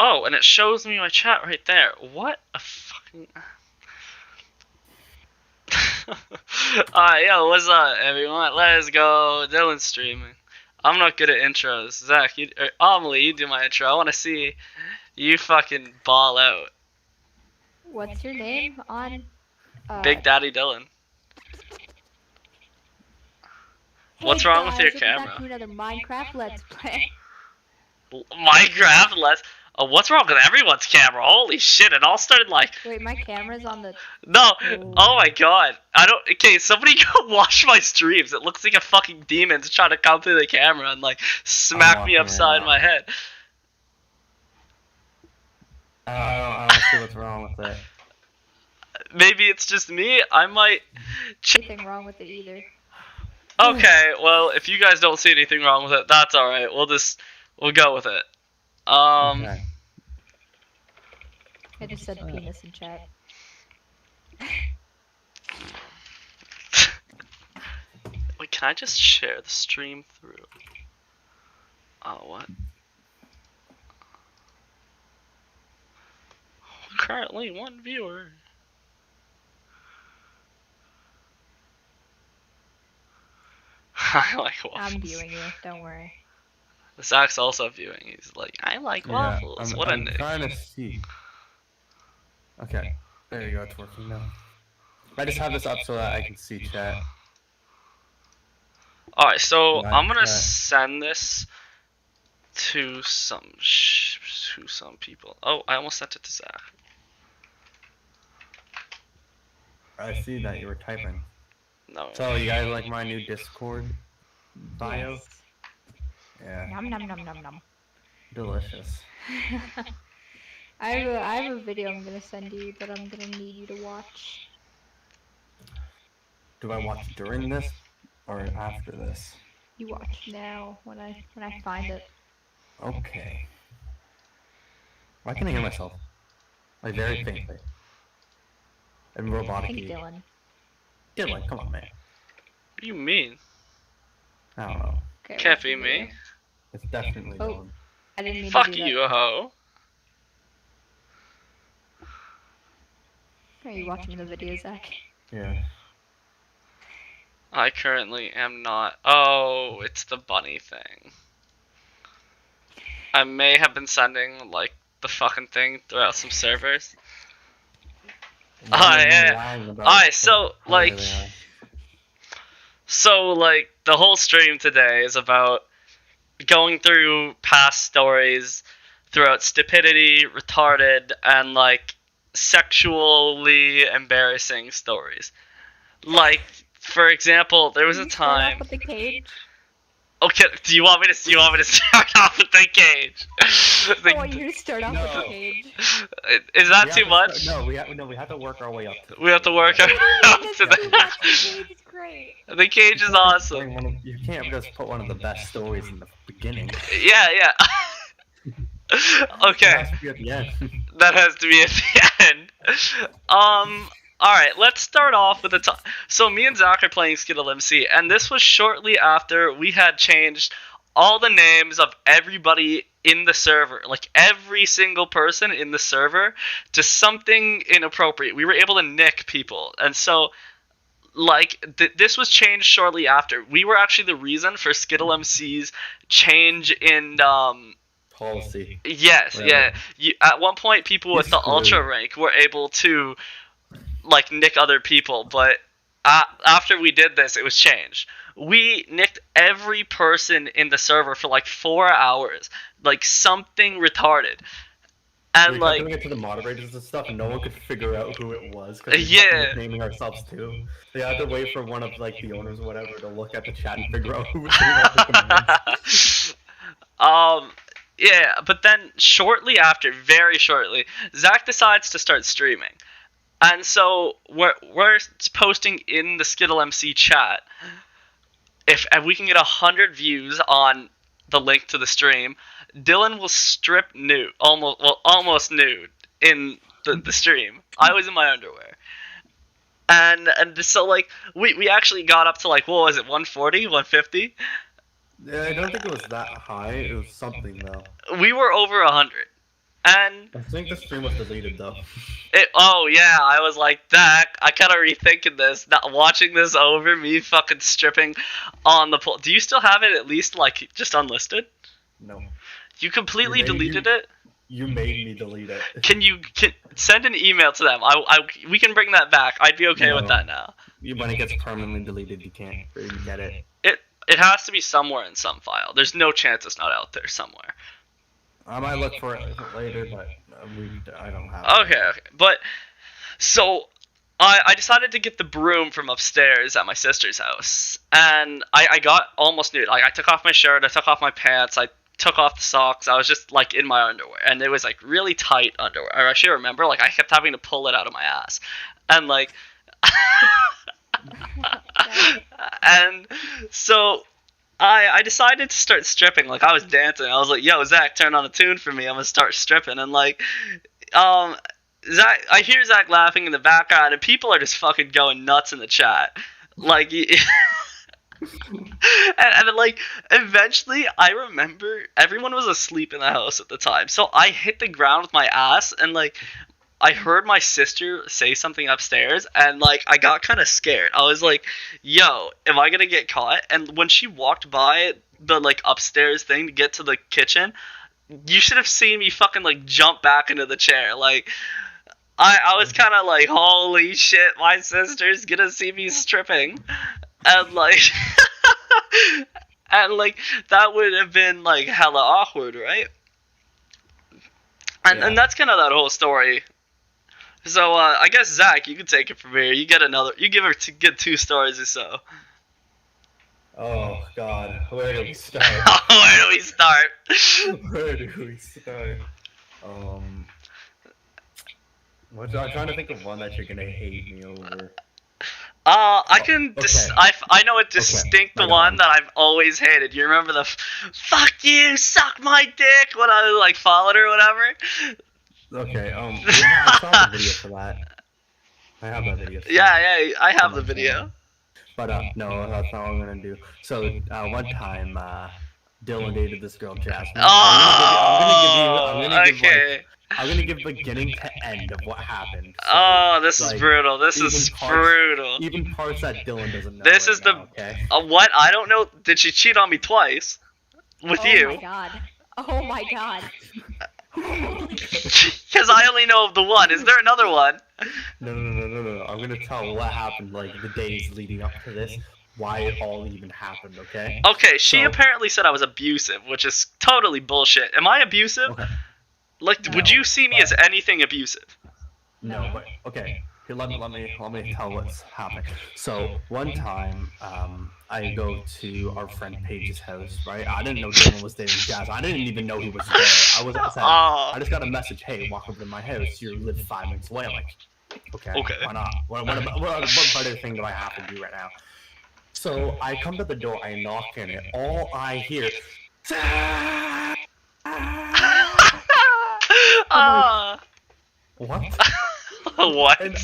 Oh, and it shows me my chat right there. What a fucking... Alright, yo, what's up, everyone? Let's go. Dylan's streaming. I'm not good at intros. Zach, Amelie, you do my intro. I want to see you fucking ball out. What's your name on... Big Daddy Dylan. What's wrong with your camera? Back to another Minecraft Let's Play. Minecraft Let's... Oh, what's wrong with everyone's camera? Holy shit, it all started like... Wait, my camera's on the... No, oh my god. I don't... Okay, somebody go watch my streams. It looks like a fucking demon's trying to come through the camera and like smack me upside my head. I don't see what's wrong with it. Maybe it's just me. I might... Anything wrong with it either. Okay, well, if you guys don't see anything wrong with it, that's alright. We'll go with it. Okay. I just said penis in chat. Wait, can I just share the stream through? Oh, what? Currently, one viewer. I like waffles. I'm viewing you, don't worry. Zach's also viewing. He's like, I like waffles. What a I'm name. trying to see. Okay, there you go. It's working now. I just have this up so that I can see chat. Alright, so Right, I'm gonna yeah. send this to some people. Oh, I almost sent it to Zach. I see that you were typing. No. So you guys like my new Discord bio? Yes. Yeah, Nom nom nom nom nom. delicious. I have a video I'm gonna send you that I'm gonna need you to watch. Do I watch during this or after this? You watch now when I find it. Okay. Why can I hear myself? Like very faintly. And I robotic. think Dylan. Dylan, come on, man. What do you mean? I don't know. Okay, Can't watch be the video. me. It's definitely Oh. Dylan. I didn't mean Fuck to do you, ho. that. Are you watching the video, Zach? Yeah. I currently am not. Oh, it's the bunny thing. I may have been sending, like, the fucking thing throughout some servers. Yeah. Alright, so, like... So, like, the whole stream today is about going through past stories throughout stupidity, retarded, and, like, sexually embarrassing stories. Like, for example, there was a time... Start off with the cage. Okay, do you want me to start off with the cage? I want you to start off with the cage. Is that too much? We have to work our way up to We have to work up to The that. cage is great. The cage is awesome. You can't just put one of the best stories in the beginning. Yeah, yeah. Okay, It has to be at the end. that has to be at the end. Alright, let's start off with the top. So me and Zach are playing Skittle MC, and this was shortly after we had changed all the names of everybody in the server, like every single person in the server, to something inappropriate. We were able to nick people, and so, like, this was changed shortly after. We were actually the reason for Skittle MC's change in, Policy. yes, Right. yeah. At one point, people with the Screwed. Ultra rank were able to, like, nick other people, but after we did this, it was changed. We nicked every person in the server for like 4 hours, like something retarded, and We like kept doing it to the moderators and stuff, and no one could figure out who it was because we Yeah. kept naming ourselves too. They had to wait for one of like the owners or whatever to look at the chat and figure out who was doing all the commands. Yeah, but then shortly after, very shortly, Zach decides to start streaming. And so we're posting in the Skittle MC chat. If we can get 100 views on the link to the stream, Dylan will strip nude, almost nude in the stream. I was in my underwear. And so like we actually got up to like, what was it, 140, 150? Yeah, I don't think it was that high. It was something though. We were over 100. And I think the stream was deleted though. oh yeah, I was like, Zach, I kind of rethinking this, not watching this over, me fucking stripping on the pole. Do you still have it at least, like, just unlisted? No. You completely deleted it? You made me delete it. Can you send an email to them? We can bring that back. I'd be okay with that now. When it gets permanently deleted, you can't get it. It has to be somewhere in some file. There's no chance it's not out there somewhere. I might look for it later, but I don't have it. Okay. But, so, I decided to get the broom from upstairs at my sister's house. And I got almost nude. Like, I took off my shirt, I took off my pants, I took off the socks. I was just, like, in my underwear. And it was, like, really tight underwear. Or I should remember, like, I kept having to pull it out of my ass. And, like... and so... I decided to start stripping. Like, I was dancing. I was like, yo, Zach, turn on a tune for me. I'm gonna start stripping. And, like, Zach, I hear Zach laughing in the background, and people are just fucking going nuts in the chat. Like, and like, eventually, I remember everyone was asleep in the house at the time. So I hit the ground with my ass, and, like, I heard my sister say something upstairs, and, like, I got kind of scared. I was like, yo, am I gonna get caught? And when she walked by the, like, upstairs thing to get to the kitchen, you should have seen me fucking, like, jump back into the chair. Like, I was kind of like, holy shit, my sister's gonna see me stripping. And, like, and, like, that would have been, like, hella awkward, right? And that's kind of that whole story. So, I guess, Zach, you can take it from here. You get get 2 stories or so. Oh, God. Where do we start? Where do we start? Where do we start? I'm trying to think of one that you're gonna hate me over. I can. I know a distinct one that I've always hated. You remember the "fuck you, suck my dick" when I like followed her or whatever? Okay. I saw the video for that. I have that video. Yeah, I have the video. But no, that's not what I'm gonna do. So one time, Dylan dated this girl, Jasmine. I'm gonna give beginning to end of what happened. So, this is brutal. This is brutal. Even parts that Dylan doesn't know. This is okay? What? I don't know. Did she cheat on me twice? With you? Oh my god. Oh my god. Because I only know of the one. Is there another one? No. I'm gonna tell what happened, like, the days leading up to this. Why it all even happened, okay? Okay, she apparently said I was abusive, which is totally bullshit. Am I abusive? Okay. Like, no, would you see me as anything abusive? No, but okay. Here, let me tell what's happened. So one time, I go to our friend Paige's house, right? I didn't know Dylan was dating Jazz. I didn't even know he was there. I was upset. I just got a message, hey, walk over to my house. You live 5 minutes away. I'm like, okay. Why not? What better thing do I have to do right now? So I come to the door, I knock on it. All I hear, what? What? And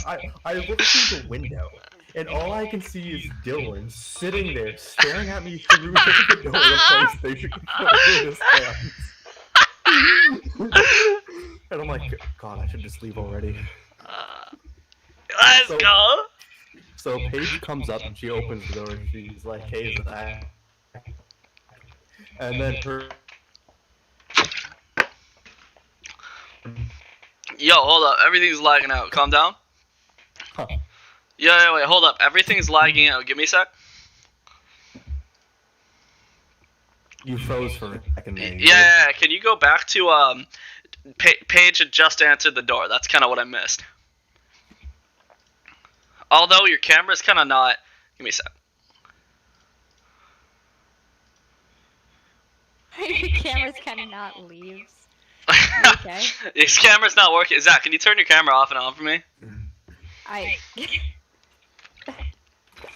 I look through the window, and all I can see is Dylan sitting there staring at me through the door of the PlayStation controller in his hands. And I'm like, God, I should just leave already. Let's go! So Paige comes up and she opens the door and she's like, hey, Zach. And then her... Yo, hold up. Everything's lagging out. Calm down. Huh. Yeah, wait, hold up. Everything's lagging out. Give me a sec. You froze for a second there. Yeah. Can you go back to, Paige had just answered the door. That's kind of what I missed. Although your camera's kind of not... Give me a sec. Your camera's kind of not leaves. Okay. His camera's not working. Zach, can you turn your camera off and on for me?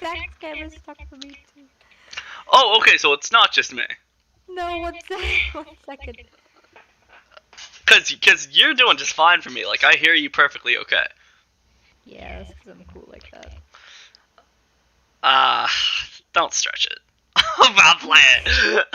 Zach's camera's stuck for me too. Oh, okay, so it's not just me. No, one second. Cause you're doing just fine for me. Like, I hear you perfectly okay. Yeah, that's because I'm cool like that. Don't stretch it. I'll play it.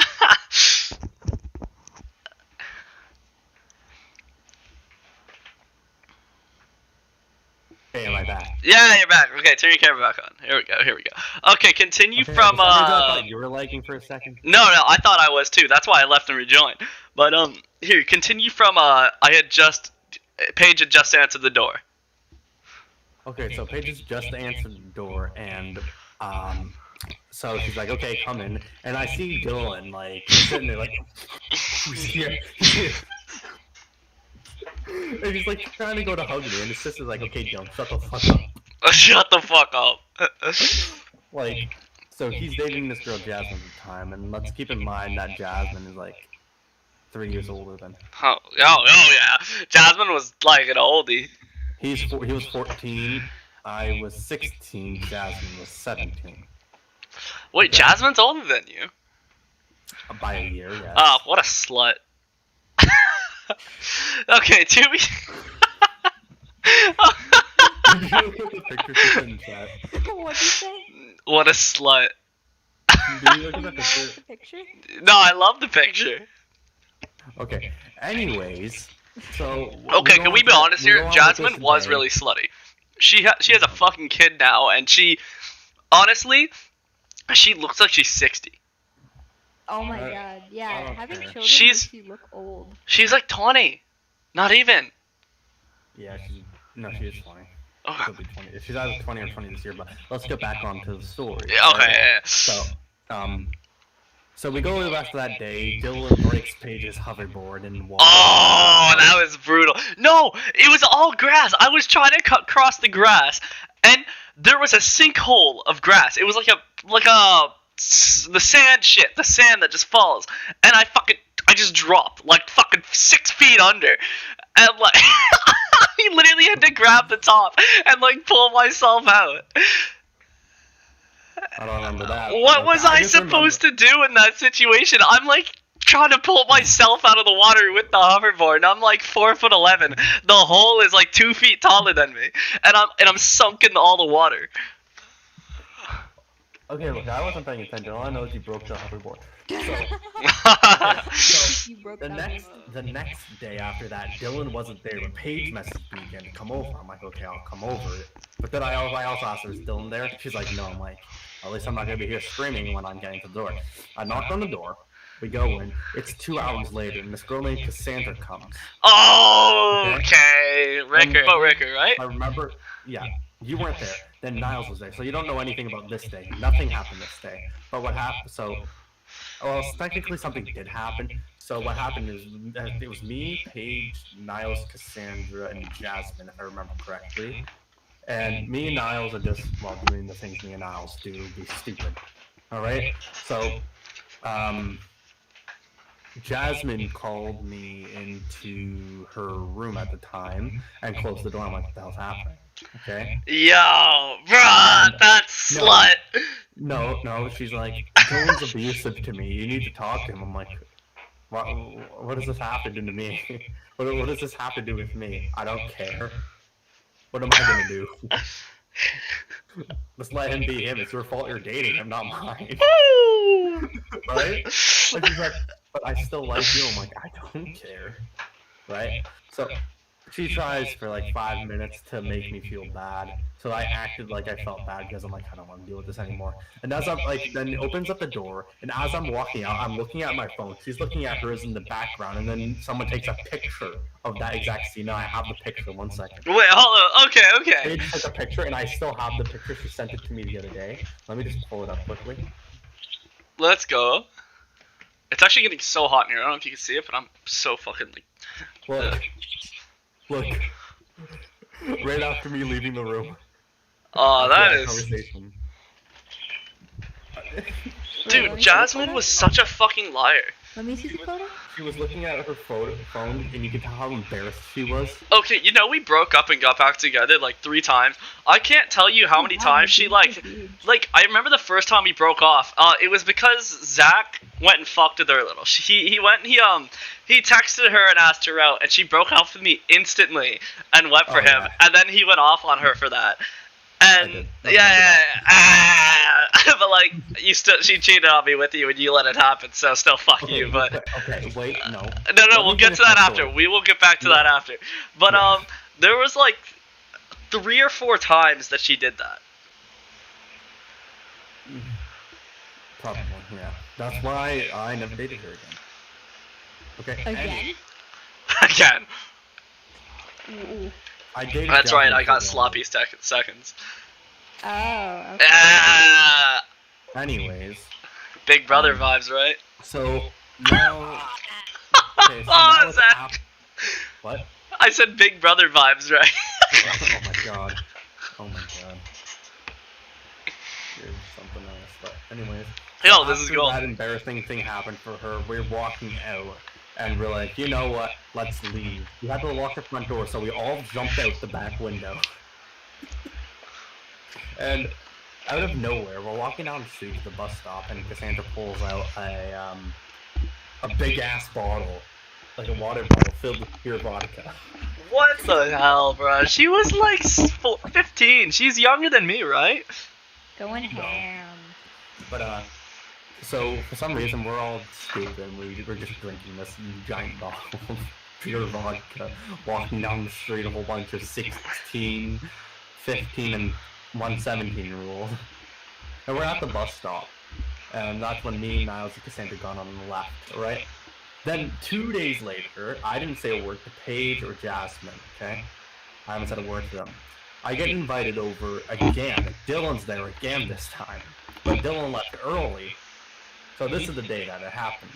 back. Yeah, you're back. Okay, turn your camera back on. Here we go. Here we go. Okay, continue Okay, from. for some reason I thought you were lagging for a second. No, I thought I was too. That's why I left and rejoined. But here, continue from. Paige had just answered the door. Okay, so Paige has just answered the door, and so she's like, okay, come in, and I see Dylan like sitting there like, he's here. And he's like trying to go to hug me, and his sister's like, okay, Dylan, shut the fuck up. Shut the fuck up. Like, so he's dating this girl Jasmine at the time, and let's keep in mind that Jasmine is like 3 years older than. Oh yeah, Jasmine was like an oldie. He was 14. I was 16. Jasmine was 17. Wait, Okay. Jasmine's older than you? By a year, yes. Oh, what a slut. Okay, to be. Did you look at the picture she sent in chat? What'd you say? What a slut. Did you look at You the mad picture? at the picture? No, I love the picture. Okay. Anyways, so. Okay, can we be honest here? Jasmine was really. really slutty. She has a fucking kid now, and honestly, she looks like she's 60. Oh my I god, yeah, don't having care. children She's- makes you look old. She's like 20. Not even. Yeah, she is 20. Okay. She'll be 20. She's either 20 or 20 this year, but let's get back onto the story. Yeah, okay. Yeah. So we go to the rest of that day. Dylan breaks Paige's hoverboard and walks. Oh, that was brutal. No, it was all grass. I was trying to cut across the grass, and there was a sinkhole of grass. It was the sand that just falls, and I just dropped like fucking 6 feet under, and like I literally had to grab the top and like pull myself out. I don't remember that. What was I supposed to do in that situation? I'm like trying to pull myself out of the water with the hoverboard, and I'm like 4'11". The hole is like 2 feet taller than me, and I'm sunk in all the water. Okay, look, I wasn't paying attention. All I know is you broke the hoverboard. So You broke the down. next day after that, Dylan wasn't there, but Paige messaged me again to come over. I'm like, okay, I'll come over. But then I also asked her, is Dylan there? She's like, no. I'm like, at least I'm not gonna be here screaming when I'm getting to the door. I knocked on the door. We go in. It's 2 hours later, and this girl named Cassandra comes. Oh, okay. Ricker, right? I remember, yeah, you weren't there. Then Niles was there, so you don't know anything about this day. Nothing happened this day. But what happened? Well, technically something did happen. So what happened is it was me, Paige, Niles, Cassandra, and Jasmine, if I remember correctly. And me and Niles are just doing the things me and Niles do, be stupid. All right. So, Jasmine called me into her room at the time and closed the door. I'm like, what the hell's happening? Okay. Yo, bruh, that slut. No, she's like, Dylan's abusive to me. You need to talk to him. I'm like, what does this have to do to me? what does this have to do with me? I don't care. What am I gonna do? Just let him be him. It's your fault you're dating him, not mine. Right? Like, she's like, but I still like you. I'm like, I don't care. Right? So she tries for like 5 minutes to make me feel bad. So I acted like I felt bad because I'm like, I don't want to deal with this anymore. And as I'm like, then opens up the door, and as I'm walking out, I'm looking at my phone. She's looking at hers in the background, and then someone takes a picture of that exact scene. Now I have the picture. 1 second. Wait, hold on. Okay. Paige took a picture, and I still have the picture. She sent it to me the other day. Let me just pull it up quickly. Let's go. It's actually getting so hot in here. I don't know if you can see it, but I'm so fucking like. Look. Right after me leaving the room. Oh, that After is. conversation. Dude, Jasmine was such a fucking liar. Let me see the photo. She was looking at her phone, and you could tell how embarrassed she was. Okay, we broke up and got back together like 3 times. I can't tell you how many times she like I remember the first time we broke off. It was because Zach went and fucked with her a little. He went and he texted her and asked her out, and she broke off with me instantly and went for him. Yeah. And then he went off on her for that. And but like she cheated on me with you, and you let it happen. So still fuck you. But okay, wait, no. No, we'll get to that after. We will get back to that after. But there was like 3 or 4 times that she did that. Probably, yeah. That's why I never dated her again. Okay. Again? Again. Ooh. I dated. That's right. Jasmine I got for sloppy seconds. Oh, okay. Ah, Anyways, Big Brother vibes, right? so now. Okay, so Oh, now it's Zach. What? I said Big Brother vibes, right? Oh my god. Oh my god. You're something else. But anyways. Yo, this is after gold. that embarrassing thing happened for her, we're walking out. And we're like, you know what? Let's leave. We had to lock the front door, so we all jumped out the back window. And out of nowhere, we're walking down the street to the bus stop, and Cassandra pulls out a big ass bottle, like a water bottle filled with pure vodka. What the hell, bro? She was like 15. She's younger than me, right? Going ham. But so for some reason we're all stupid and we're just drinking this giant bottle of pure vodka, walking down the street, a whole bunch of 16, 15, and 117-year-old. And we're at the bus stop, and that's when me, Niles, and Cassandra gone on the left, right? Then 2 days later, I didn't say a word to Paige or Jasmine, okay? I haven't said a word to them. I get invited over again. Dylan's there again this time. But Dylan left early. So this is the day that it happened.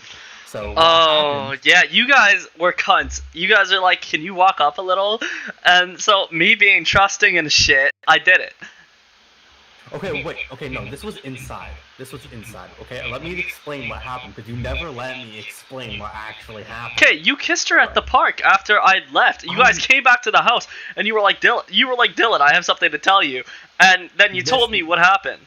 So Oh, yeah, you guys were cunts. You guys are like, can you walk up a little? And so, me being trusting and shit, I did it. Okay, wait. Okay, no, this was inside. This was inside. Okay, let me explain what happened, because you never let me explain what actually happened. Okay, you kissed her at the park after I'd left. You guys came back to the house, and you were like, Dylan, I have something to tell you. And then you told me what happened.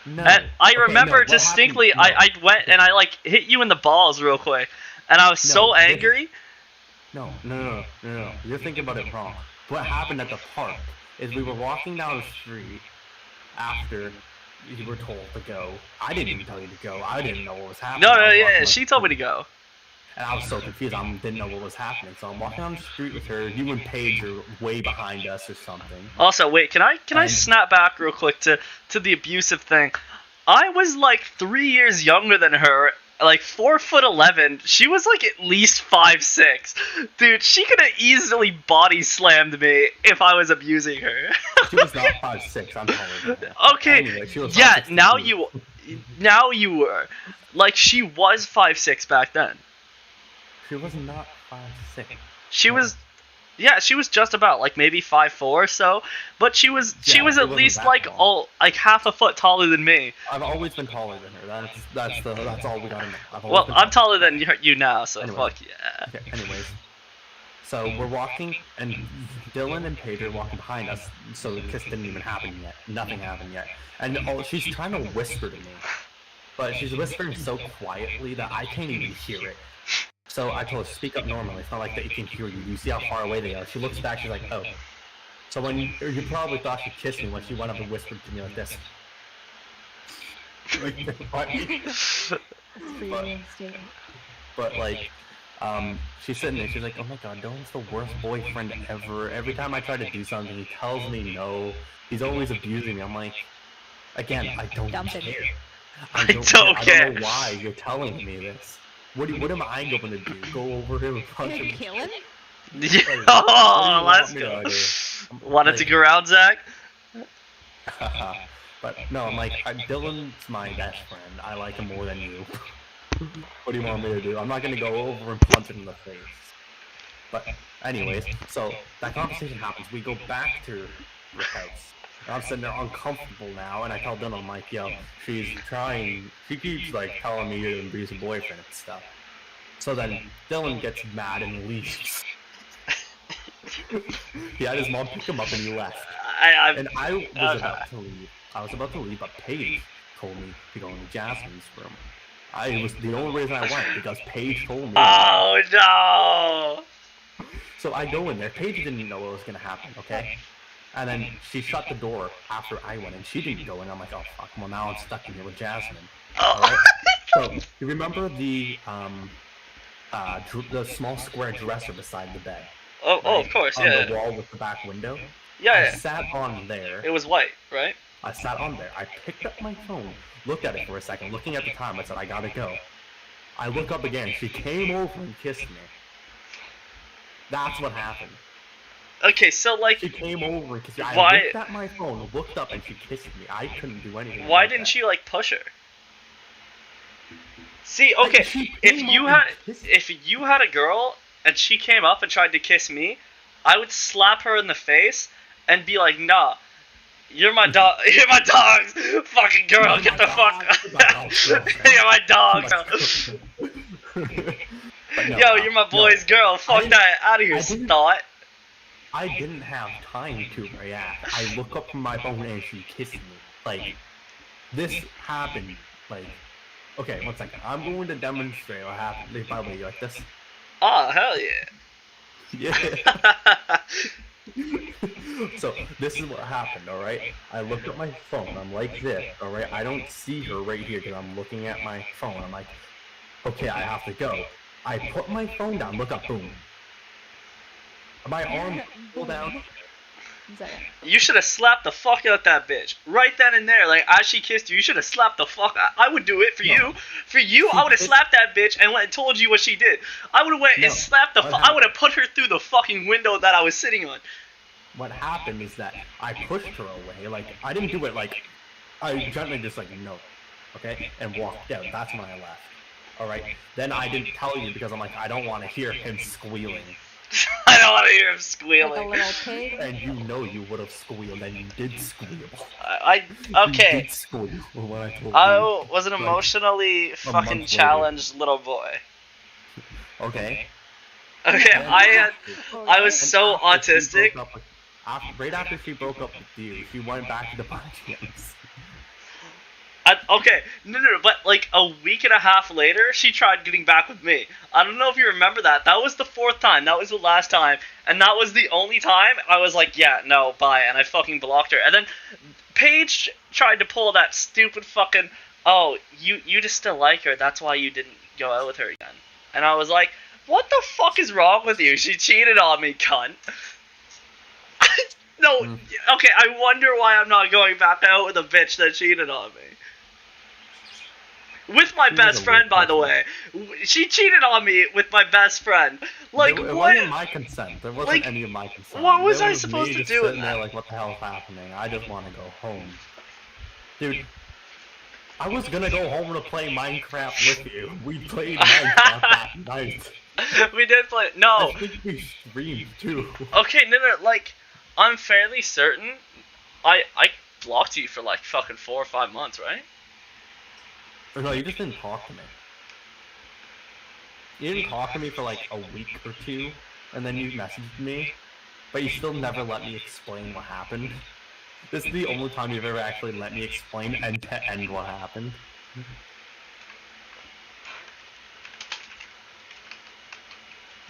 No. And I Okay, remember no, what distinctly, happened- I went and I like hit you in the balls real quick, and I was so this- angry. No. You're thinking about it wrong. What happened at the park is we were walking down the street after you were told to go. I didn't even tell you to go. I didn't know what was happening. No, I was yeah, walking she up- told me to go. And I was so confused. I didn't know what was happening. So I'm walking down the street with her. You and Paige are way behind us or something. Also, wait, can I And- snap back real quick to the abusive thing? I was like 3 years younger than her, like 4'11". She was like at least 5'6". Dude, she could have easily body slammed me if I was abusing her. She was not 5'6". I'm taller than her. Okay, Anyway, she was yeah, 5'6" now to me. you were. Like, she was 5'6" back then. She was not 5'6". She No. was, yeah, she was just about like maybe 5'4" or so, but she was Yeah, at she wasn't least that like tall. like half a foot taller than me. I've always been taller than her. That's all we gotta know. I've always Well, been I'm taller than you now, so Anyway. fuck yeah. Okay, anyways. So we're walking, and Dylan and Paige are walking behind us, so the kiss didn't even happen yet. Nothing happened yet. And she's trying to whisper to me. But she's whispering so quietly that I can't even hear it. So I told her, speak up normally. It's not like that you can hear you. You see how far away they are. She looks back, she's like, oh. So when you probably thought she kissed me when she went up and whispered to me like this. Pretty reinstating. But like, she's sitting there, she's like, oh my god, Dylan's the worst boyfriend ever. Every time I try to do something, he tells me no. He's always abusing me. I'm like, again, I don't Dump it. care. I don't don't I care. don't know why you're telling me this. What am I going to do? Go over him and punch Gonna him? kill him? Yeah. What do you Oh, want let's me to go. do? Wanted to go around, Zach? But no, I'm like, Dylan's my best friend. I like him more than you. What do you want me to do? I'm not gonna go over and punch him in the face. But anyways, so that conversation happens. We go back to the house. And I'm sitting there uncomfortable now, and I tell Dylan, I'm like, yo, she keeps like telling me you're an abusive boyfriend and stuff. So then Dylan gets mad and leaves. He had his mom pick him up and he left. And I was about to leave. But Paige told me to go into Jasmine's room. It was the only reason I went, because Paige told me. Oh no! So I go in there. Paige didn't know what was gonna happen, okay? And then she shut the door after I went in. She didn't go in. I'm like, oh fuck, well now I'm stuck in here with Jasmine. Alright? So you remember the small square dresser beside the bed? Oh, right? of course, On yeah. the wall with the back window. Yeah, I yeah. sat on there. It was white, right? I sat on there. I picked up my phone, looked at it for a second, looking at the time. I said, I gotta go. I look up again. She came over and kissed me. That's what happened. Okay, so like, She came over and kissed me. I Why- looked at my phone, looked up, and she kissed me. I couldn't do anything. why about didn't that. she like push her? See, okay, She if came you up had and kissed me. if you had a girl and she came up and tried to kiss me, I would slap her in the face and be like, "Nah, you're my dog. You're my dog's fucking girl. You're Get my the fuck. dog. You're my dog's girl, You're my dog. But no, Yo, you're my boy's girl. Fuck didn't- that. Out of here, I didn't- thought." I didn't have time to react. I look up from my phone and she kissed me. Like, this happened. Like, okay, one second. I'm going to demonstrate what happened. By the way, you like this? Oh hell yeah. Yeah. So this is what happened, all right? I looked at my phone. I'm like this, all right? I don't see her right here because I'm looking at my phone. I'm like, okay, I have to go. I put my phone down. Look up, boom. My arm pulled down. You should have slapped the fuck out that bitch right then and there. Like as she kissed you, you should have slapped the fuck. I would do it for No. you. For you, I would have slapped that bitch and went and told you what she did. I would have went and No. slapped the. What I would have put her through the fucking window that I was sitting on. What happened is that I pushed her away. Like, I didn't do it like, I gently just like, no, okay, and walked out. That's when I left. All right. Then I didn't tell you because I'm like, I don't want to hear him squealing. I don't want to hear him Like a squealing. little pig. And you know you would have squealed, and you did squeal. I You okay. did squeal when I told I you. was an emotionally fucking month challenged little boy. Okay. Okay, I was And so after she autistic. broke up with- right after she broke up with you, she went back to the Pontians. Okay, no, but like a week and a half later, she tried getting back with me. I don't know if you remember that. That was the fourth time. That was the last time. And that was the only time I was like, yeah, no, bye. And I fucking blocked her. And then Paige tried to pull that stupid fucking, oh, you just still like her. That's why you didn't go out with her again. And I was like, what the fuck is wrong with you? She cheated on me, cunt. No, okay, I wonder why I'm not going back out with a bitch that cheated on me. With my She was best a friend, weird by the person. way. She cheated on me with my best friend. Like, It what? wasn't my consent. There wasn't Like, any of my consent. what was There I supposed me to just do with sitting there that? like, what the hell is happening? I just want to go home. Dude, I was gonna go home to play Minecraft with you. We played Minecraft that night. We did play. No. I think we streamed too. Okay, no, like, I'm fairly certain I blocked you for like fucking 4 or 5 months, right? Or no, you just didn't talk to me. You didn't talk to me for like a week or two, and then you messaged me, but you still never let me explain what happened. This is the only time you've ever actually let me explain end to end what happened.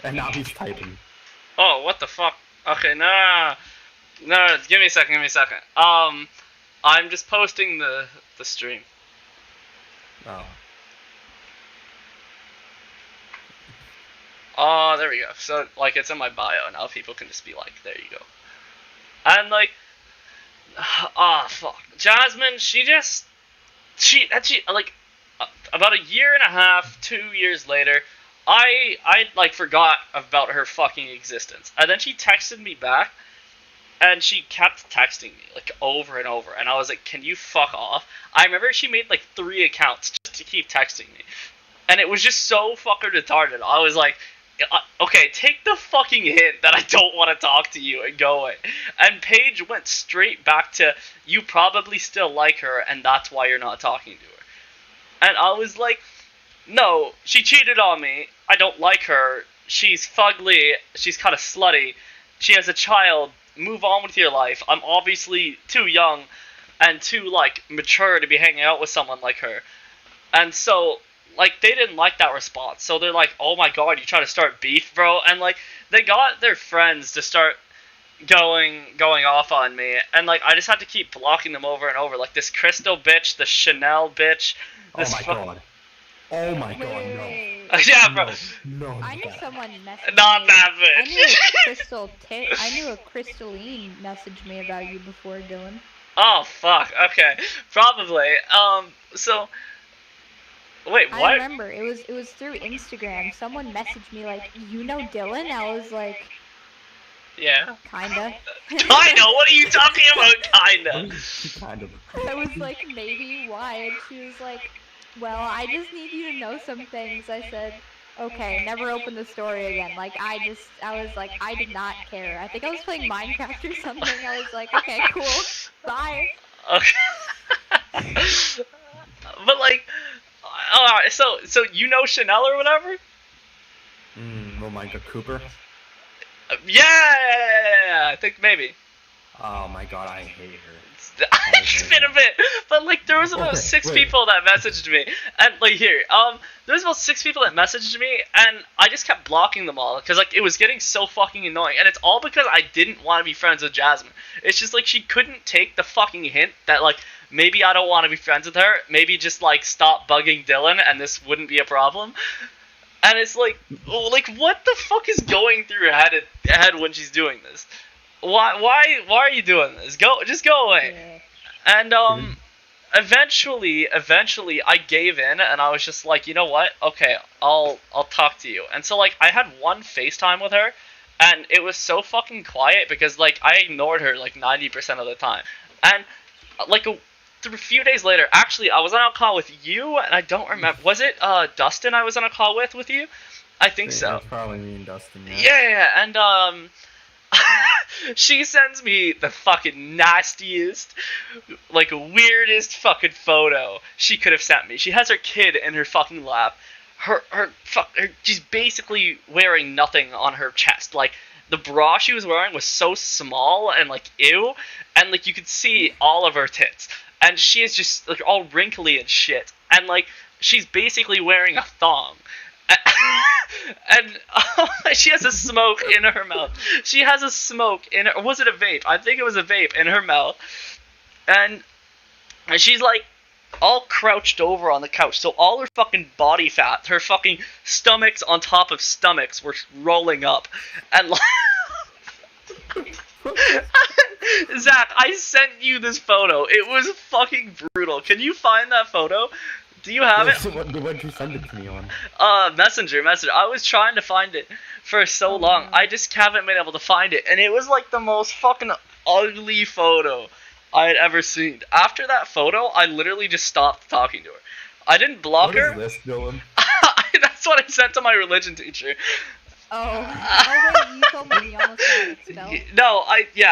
And now he's typing. Oh, what the fuck? Okay, no, give me a second, I'm just posting the stream. Oh. Oh, there we go. So, like, it's in my bio now. People can just be like, there you go. And, like, fuck. Jasmine, like, about a year and a half, 2 years later, I like, forgot about her fucking existence. And then she texted me back, and she kept texting me, like, over and over. And I was like, can you fuck off? I remember she made, like, 3 accounts just to keep texting me. And it was just so fucking retarded. I was like, okay, take the fucking hint that I don't want to talk to you and go away. And Paige went straight back to, you probably still like her, and that's why you're not talking to her. And I was like, no, she cheated on me. I don't like her. She's fugly. She's kind of slutty. She has a child. Move on with your life. I'm obviously too young and too, like, mature to be hanging out with someone like her. And so, like, they didn't like that response. So they're like, oh my god, you trying to start beef, bro? And, like, they got their friends to start going off on me. And, like, I just had to keep blocking them over and over. Like, this Crystal bitch, the Chanel bitch. Oh my god. Oh my god, Wait. Yeah, bro. no. I knew someone messaged Not me. that I knew bitch. I knew a Crystalline messaged me about you before, Dylan. Oh fuck. Okay. Probably. So. Wait. I What? remember it was through Instagram. Someone messaged me like, "You know Dylan?" I was like, Yeah. "Kinda." Kinda. What are you talking about? Kinda. Kind of. I was like, "Maybe why?" And she was like, "Well, I just need you to know some things." I said, "Okay." Never opened the story again. Like I was like, I did not care. I think I was playing Minecraft or something. I was like, "Okay, cool. Bye." Okay. But like, alright. So you know Chanel or whatever? Oh my god, Cooper. Yeah. I think maybe. Oh my god, I hate her. It's been a bit, but like there was about six people that messaged me, and like here, there was about 6 people that messaged me, and I just kept blocking them all because like it was getting so fucking annoying, and it's all because I didn't want to be friends with Jasmine. It's just like she couldn't take the fucking hint that like maybe I don't want to be friends with her, maybe just like stop bugging Dylan, and this wouldn't be a problem. And it's like what the fuck is going through her head when she's doing this? Why are you doing this? Just go away. Yeah. And eventually I gave in and I was just like, you know what? Okay, I'll talk to you. And so like I had one FaceTime with her and it was so fucking quiet because like I ignored her like 90% of the time. And like a few days later, actually I was on a call with you and I don't remember, was it Dustin I was on a call with you? I think so. That's probably me and Dustin. Yeah, and she sends me the fucking nastiest, like weirdest fucking photo she could have sent me. She has her kid in her fucking lap. She's basically wearing nothing on her chest. Like the bra she was wearing was so small and like ew, and like you could see all of her tits. And she is just like all wrinkly and shit. And like she's basically wearing a thong. And she has a smoke in her mouth. She has a smoke in her. Or was it a vape? I think it was a vape in her mouth. And she's like all crouched over on the couch. So all her fucking body fat, her fucking stomachs on top of stomachs were rolling up. And like. Zach, I sent you this photo. It was fucking brutal. Can you find that photo? Do you have it? What did you send it to me on? Messenger. I was trying to find it for so long. I just haven't been able to find it. And it was like the most fucking ugly photo I had ever seen. After that photo, I literally just stopped talking to her. I didn't block her. What is this, Dylan? That's what I sent to my religion teacher. Oh wait, you told me you almost got expelled. No,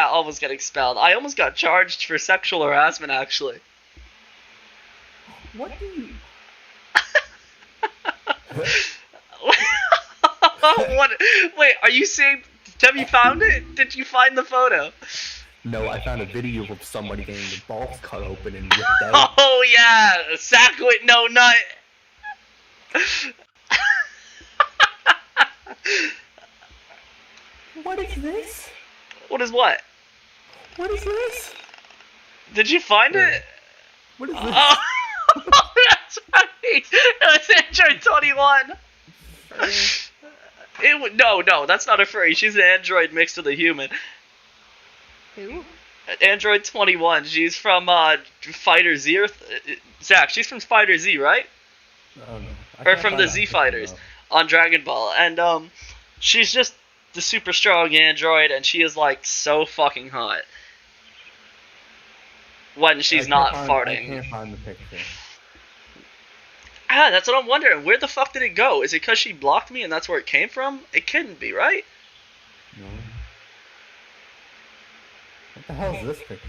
almost got expelled. I almost got charged for sexual harassment, actually. What do you... What? Wait, are you saying... Have you found it? Did you find the photo? No, I found a video of somebody getting their balls cut open and ripped out. Oh, yeah! Sack with no nut! What is this? What is what? What is this? Did you find it? What is this? Oh, that's right! It's Android 21! No, that's not a furry. She's an android mixed with a human. Who? Android 21. She's from Fighter Z. Zach, she's from Fighter Z, right? Oh, no. Or from the Z Fighters on Dragon Ball. And she's just the super strong android, and she is like so fucking hot. When she's not farting. I can't find the picture. Ah, that's what I'm wondering. Where the fuck did it go? Is it because she blocked me and that's where it came from? It couldn't be, right? No. What the hell is this picture?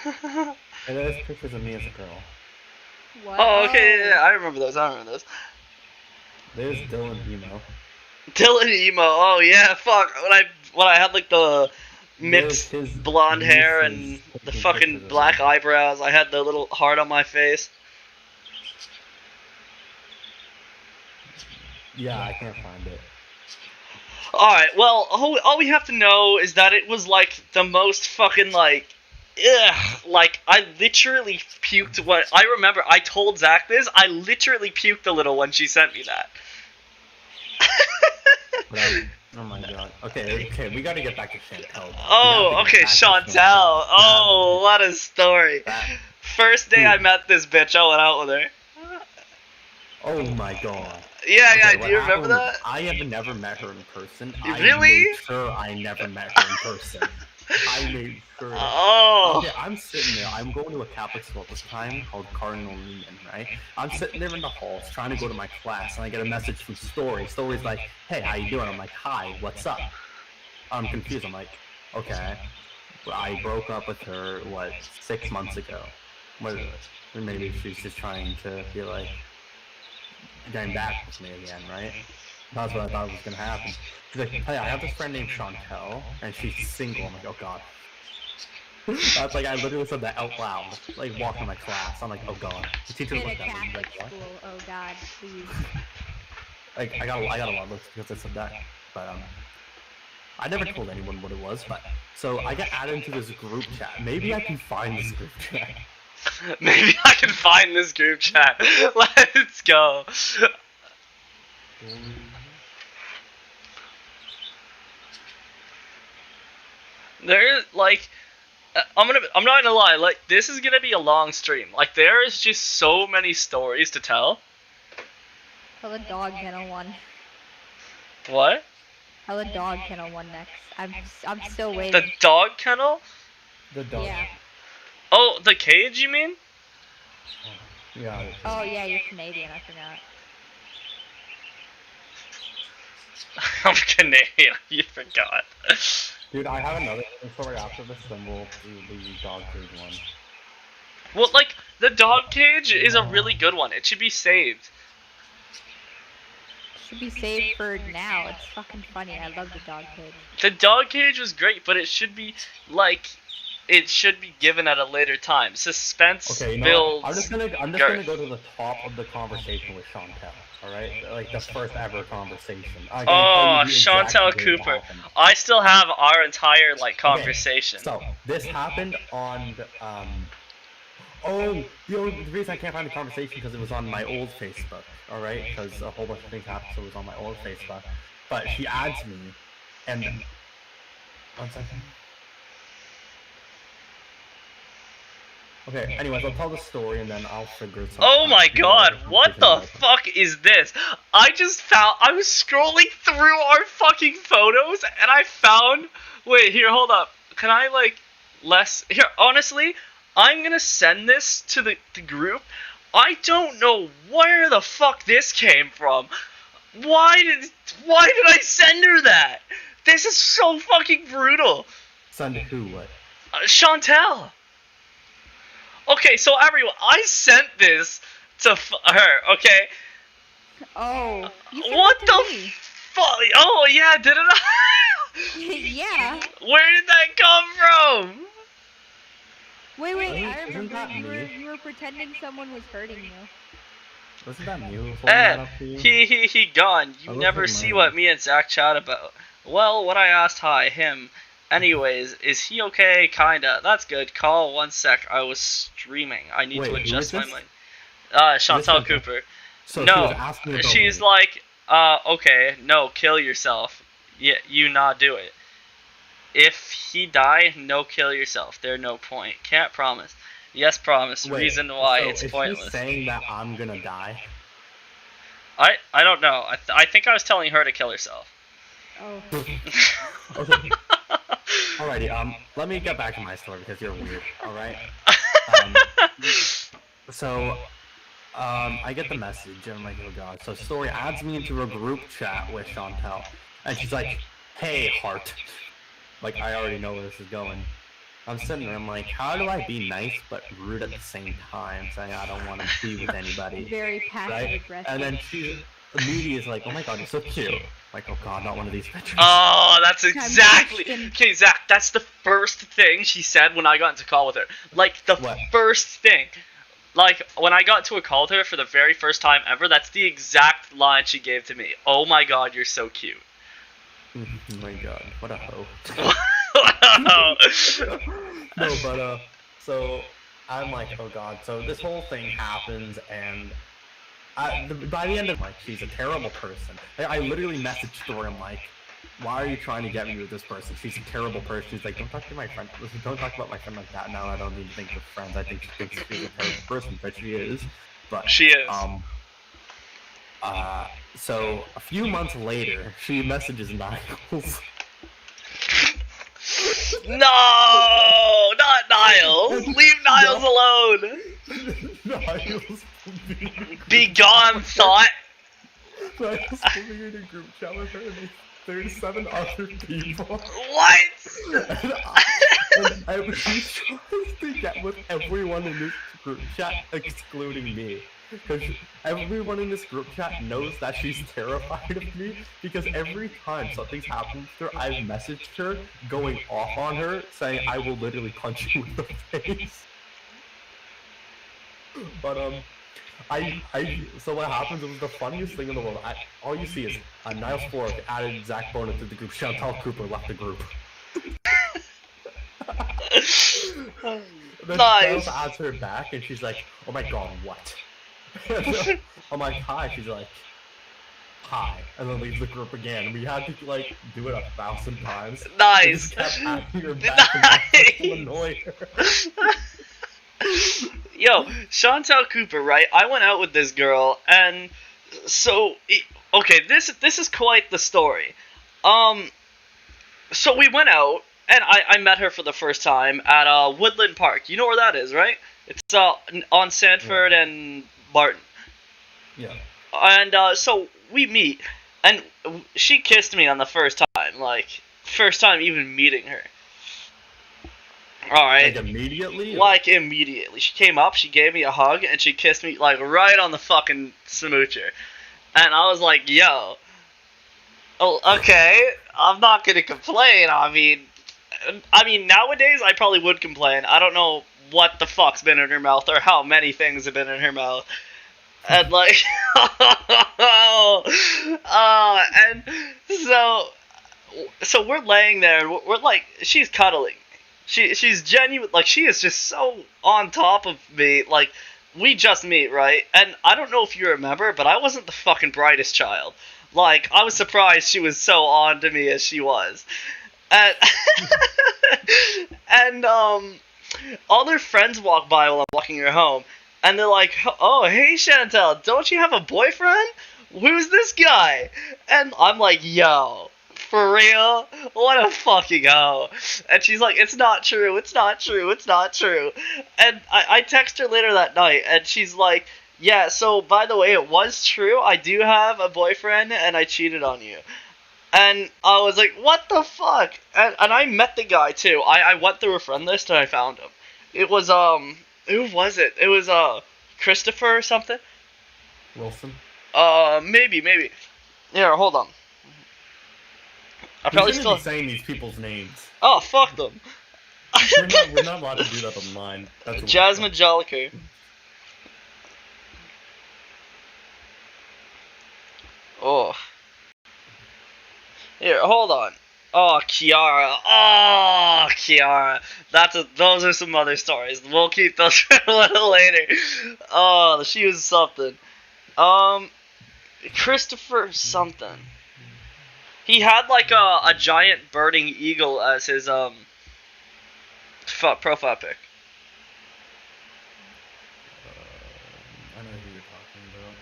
Oh. And there's pictures of me as a girl. What? Oh, okay, yeah, I remember those. There's Dylan Emo. Dylan Emo. Oh yeah, fuck. When I had like the mixed blonde hair and the fucking black eyebrows, I had the little heart on my face. Yeah, I can't find it. Alright, well, all we have to know is that it was like the most fucking like ugh, like, I literally puked when, I remember, I told Zach this, I literally puked a little when she sent me that. Oh my god. Okay, we gotta get back to Chantel. Oh, okay, Chantel. Oh, what a story. First day I met this bitch, I went out with her. Oh my god. Yeah, do you remember that? I have never met her in person. Really? I made sure I never met her in person. I made sure. Oh. Okay, I'm sitting there. I'm going to a Catholic school at this time called Cardinal Newman, right? I'm sitting there in the halls trying to go to my class, and I get a message from Story. Story's like, "Hey, how you doing?" I'm like, "Hi, what's up?" I'm confused. I'm like, "Okay." Well, I broke up with her, 6 months ago? Or maybe she's just trying to be like, getting back with me again, right? That's what I thought was gonna happen. She's like, "Hey, I have this friend named Chantel, and she's single." I'm like, "Oh god." That's like, I literally said that out loud, like walking my class. I'm like, "Oh god." The teacher In a looked at me Catholic like, "What?" school. Oh God, please. Like, I got a lot of looks because I said that, but I never told anyone what it was. But so I got added into this group chat. Maybe I can find this group chat. Maybe I can find this group chat. Let's go. There, like, I'm not gonna lie, like, this is gonna be a long stream. Like, there is just so many stories to tell. Tell the dog kennel one. What? Tell the dog kennel one next. I'm still waiting. The dog kennel? The dog. Yeah. Oh, the cage, you mean? Yeah. Oh yeah, you're Canadian. I forgot. I'm Canadian. You forgot. Dude, I have another story after this, then we'll do the dog cage one. Well, like, the dog cage is a really good one. It should be saved. Should be saved for now. It's fucking funny. I love the dog cage. The dog cage was great, but it should be, like, it should be given at a later time. Suspense builds. I'm just gonna go to the top of the conversation with Chantel. All right, like the first ever conversation. Oh, Chantel Cooper. I still have our entire conversation. Okay, so this happened on oh, the reason I can't find the conversation because it was on my old Facebook. All right, because a whole bunch of things happened, so it was on my old Facebook. But she adds me, and 1 second. Okay, anyways, I'll tell the story and then I'll figure something out. Oh my god, what the fuck is this? I was scrolling through our fucking photos and I found, wait, here, hold up. Can I, here, honestly, I'm gonna send this to the group. I don't know where the fuck this came from. Why did I send her that? This is so fucking brutal. Send who, what? Chantel. Okay, so everyone, I sent this to her, okay? Oh. What the fuck? Oh, yeah, didn't I? Yeah. Where did that come from? Wait, I remember you were pretending someone was hurting you. Wasn't that me who was holding that up to you? He gone. You never see what me and Zach chat about. Well, when I asked him. Anyways, is he okay? Kinda. That's good. Call 1 sec. I was streaming. I need to adjust my mic. Chantel Cooper. So no, she's like, okay, no, kill yourself. Yeah, you not do it. If he die, no, kill yourself. There no point. Can't promise. Yes, promise. Reason why it's pointless. Is she saying that I'm gonna die? I don't know. I think I was telling her to kill herself. Oh. Okay. Alrighty, let me get back to my story because you're weird, alright? I get the message and I'm like, oh god. So Story adds me into a group chat with Chantel. And she's like, hey, heart. Like, I already know where this is going. I'm sitting there, I'm like, how do I be nice but rude at the same time, saying I don't want to be with anybody? Very passive aggressive. And then she immediately is like, oh my god, you're so cute. Like, oh god, not one of these pictures. Oh, that's exactly... Okay, Zach, that's the first thing she said when I got into call with her. Like, the first thing. Like, when I got into a call with her for the very first time ever, that's the exact line she gave to me. Oh my god, you're so cute. Oh my god, what a hoe. Wow. No, but So I'm like, oh god. So this whole thing happens, and by the end of like, she's a terrible person. I literally messaged her. I'm like, why are you trying to get me with this person? She's a terrible person. She's like, don't talk to my friend. Don't talk about my friend like that. Now I don't need to think we're friends. I think she thinks she's a terrible person, but she is. But She is. So a few months later, she messages Niles. No, not Niles. Leave Niles alone. Niles. Be gone, thought. Niles put me in a group chat with her, and there's 7 other people. What? And she's trying to get with everyone in this group chat, excluding me. Because everyone in this group chat knows that she's terrified of me, because every time something's happened to her, I've messaged her going off on her, saying I will literally punch you in the face. But so what happens, it was the funniest thing in the world. All you see is Niles Fork added Zach Bono to the group, Chantal Cooper left the group. Then Nice. Niles adds her back, and she's like, oh my god, what? I'm like, hi. She's like, hi, and then leaves the group again. We had to like do it 1,000 times. Nice. We just kept adding her back and annoy her. Yo, Chantal Cooper, right? I went out with this girl, and so okay, this is quite the story. So we went out, and I met her for the first time at Woodland Park. You know where that is, right? It's on Sanford and Barton. Yeah. And so we meet, and she kissed me on the first time, like first time even meeting her. All right. Like immediately? Like immediately. She came up, she gave me a hug, and she kissed me like right on the fucking smoocher. And I was like, yo. Oh, okay. I'm not gonna complain. I mean, nowadays I probably would complain. I don't know what the fuck's been in her mouth or how many things have been in her mouth. And like, and so we're laying there. We're like, she's cuddling. She's genuine, like she is just so on top of me. Like we just meet, right? And I don't know if you remember, but I wasn't the fucking brightest child. Like I was surprised she was so on to me as she was. And and all their friends walk by while I'm walking her home, and they're like, "Oh, hey Chantal, don't you have a boyfriend? Who's this guy?" And I'm like, "Yo, for real? What a fucking hoe." And she's like, "It's not true, it's not true, it's not true." And I text her later that night, and she's like, "Yeah, so by the way, it was true. I do have a boyfriend, and I cheated on you." And I was like, what the fuck? And I met the guy, too. I went through a friend list, and I found him. It was, who was it? It was, Christopher or something? Wilson? Maybe. Here, hold on. I probably still... be saying these people's names. Oh, fuck them. We're not allowed to do that online. That's Jasmine Jolliker. Oh. Here, hold on. Oh, Kiara. Oh, Kiara. Those are some other stories. We'll keep those for a little later. Oh, she was something. Christopher something. He had like a giant birding eagle as his profile pic. I know who you're talking about.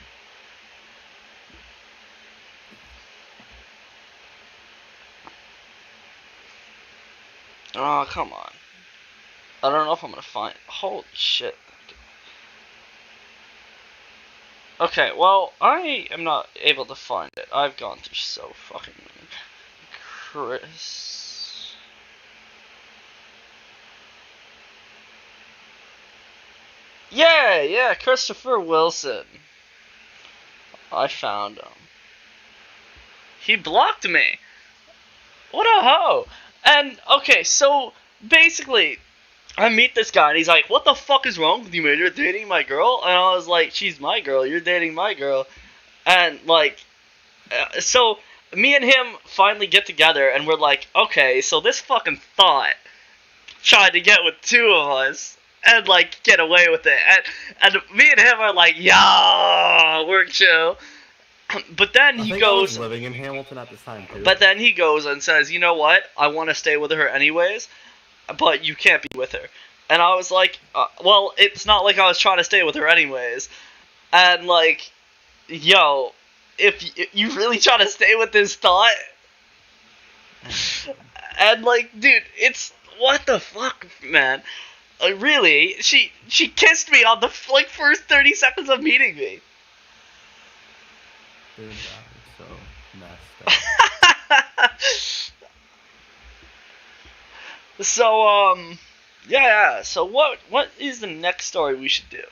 Oh, come on. I don't know if I'm gonna find... Holy shit. Okay, well, I am not able to find it. I've gone through so fucking many. Chris... Yeah, Christopher Wilson. I found him. He blocked me. What a hoe. And, okay, so, basically, I meet this guy, and he's like, what the fuck is wrong with you, man? You're dating my girl? And I was like, she's my girl, you're dating my girl. And, like, so, me and him finally get together, and we're like, okay, so this fucking thought tried to get with 2 of us, and like get away with it. And me and him are like, yo, we're chill. But then he goes. I was living in Hamilton at this time too. But then he goes and says, you know what? I want to stay with her anyways, but you can't be with her. And I was like, well, it's not like I was trying to stay with her anyways. And like, yo, if you really trying to stay with this thought, and like, dude, it's what the fuck, man. Really, she kissed me on the like first 30 seconds of meeting me. Dude, that is so messed up. So yeah. So what is the next story we should do?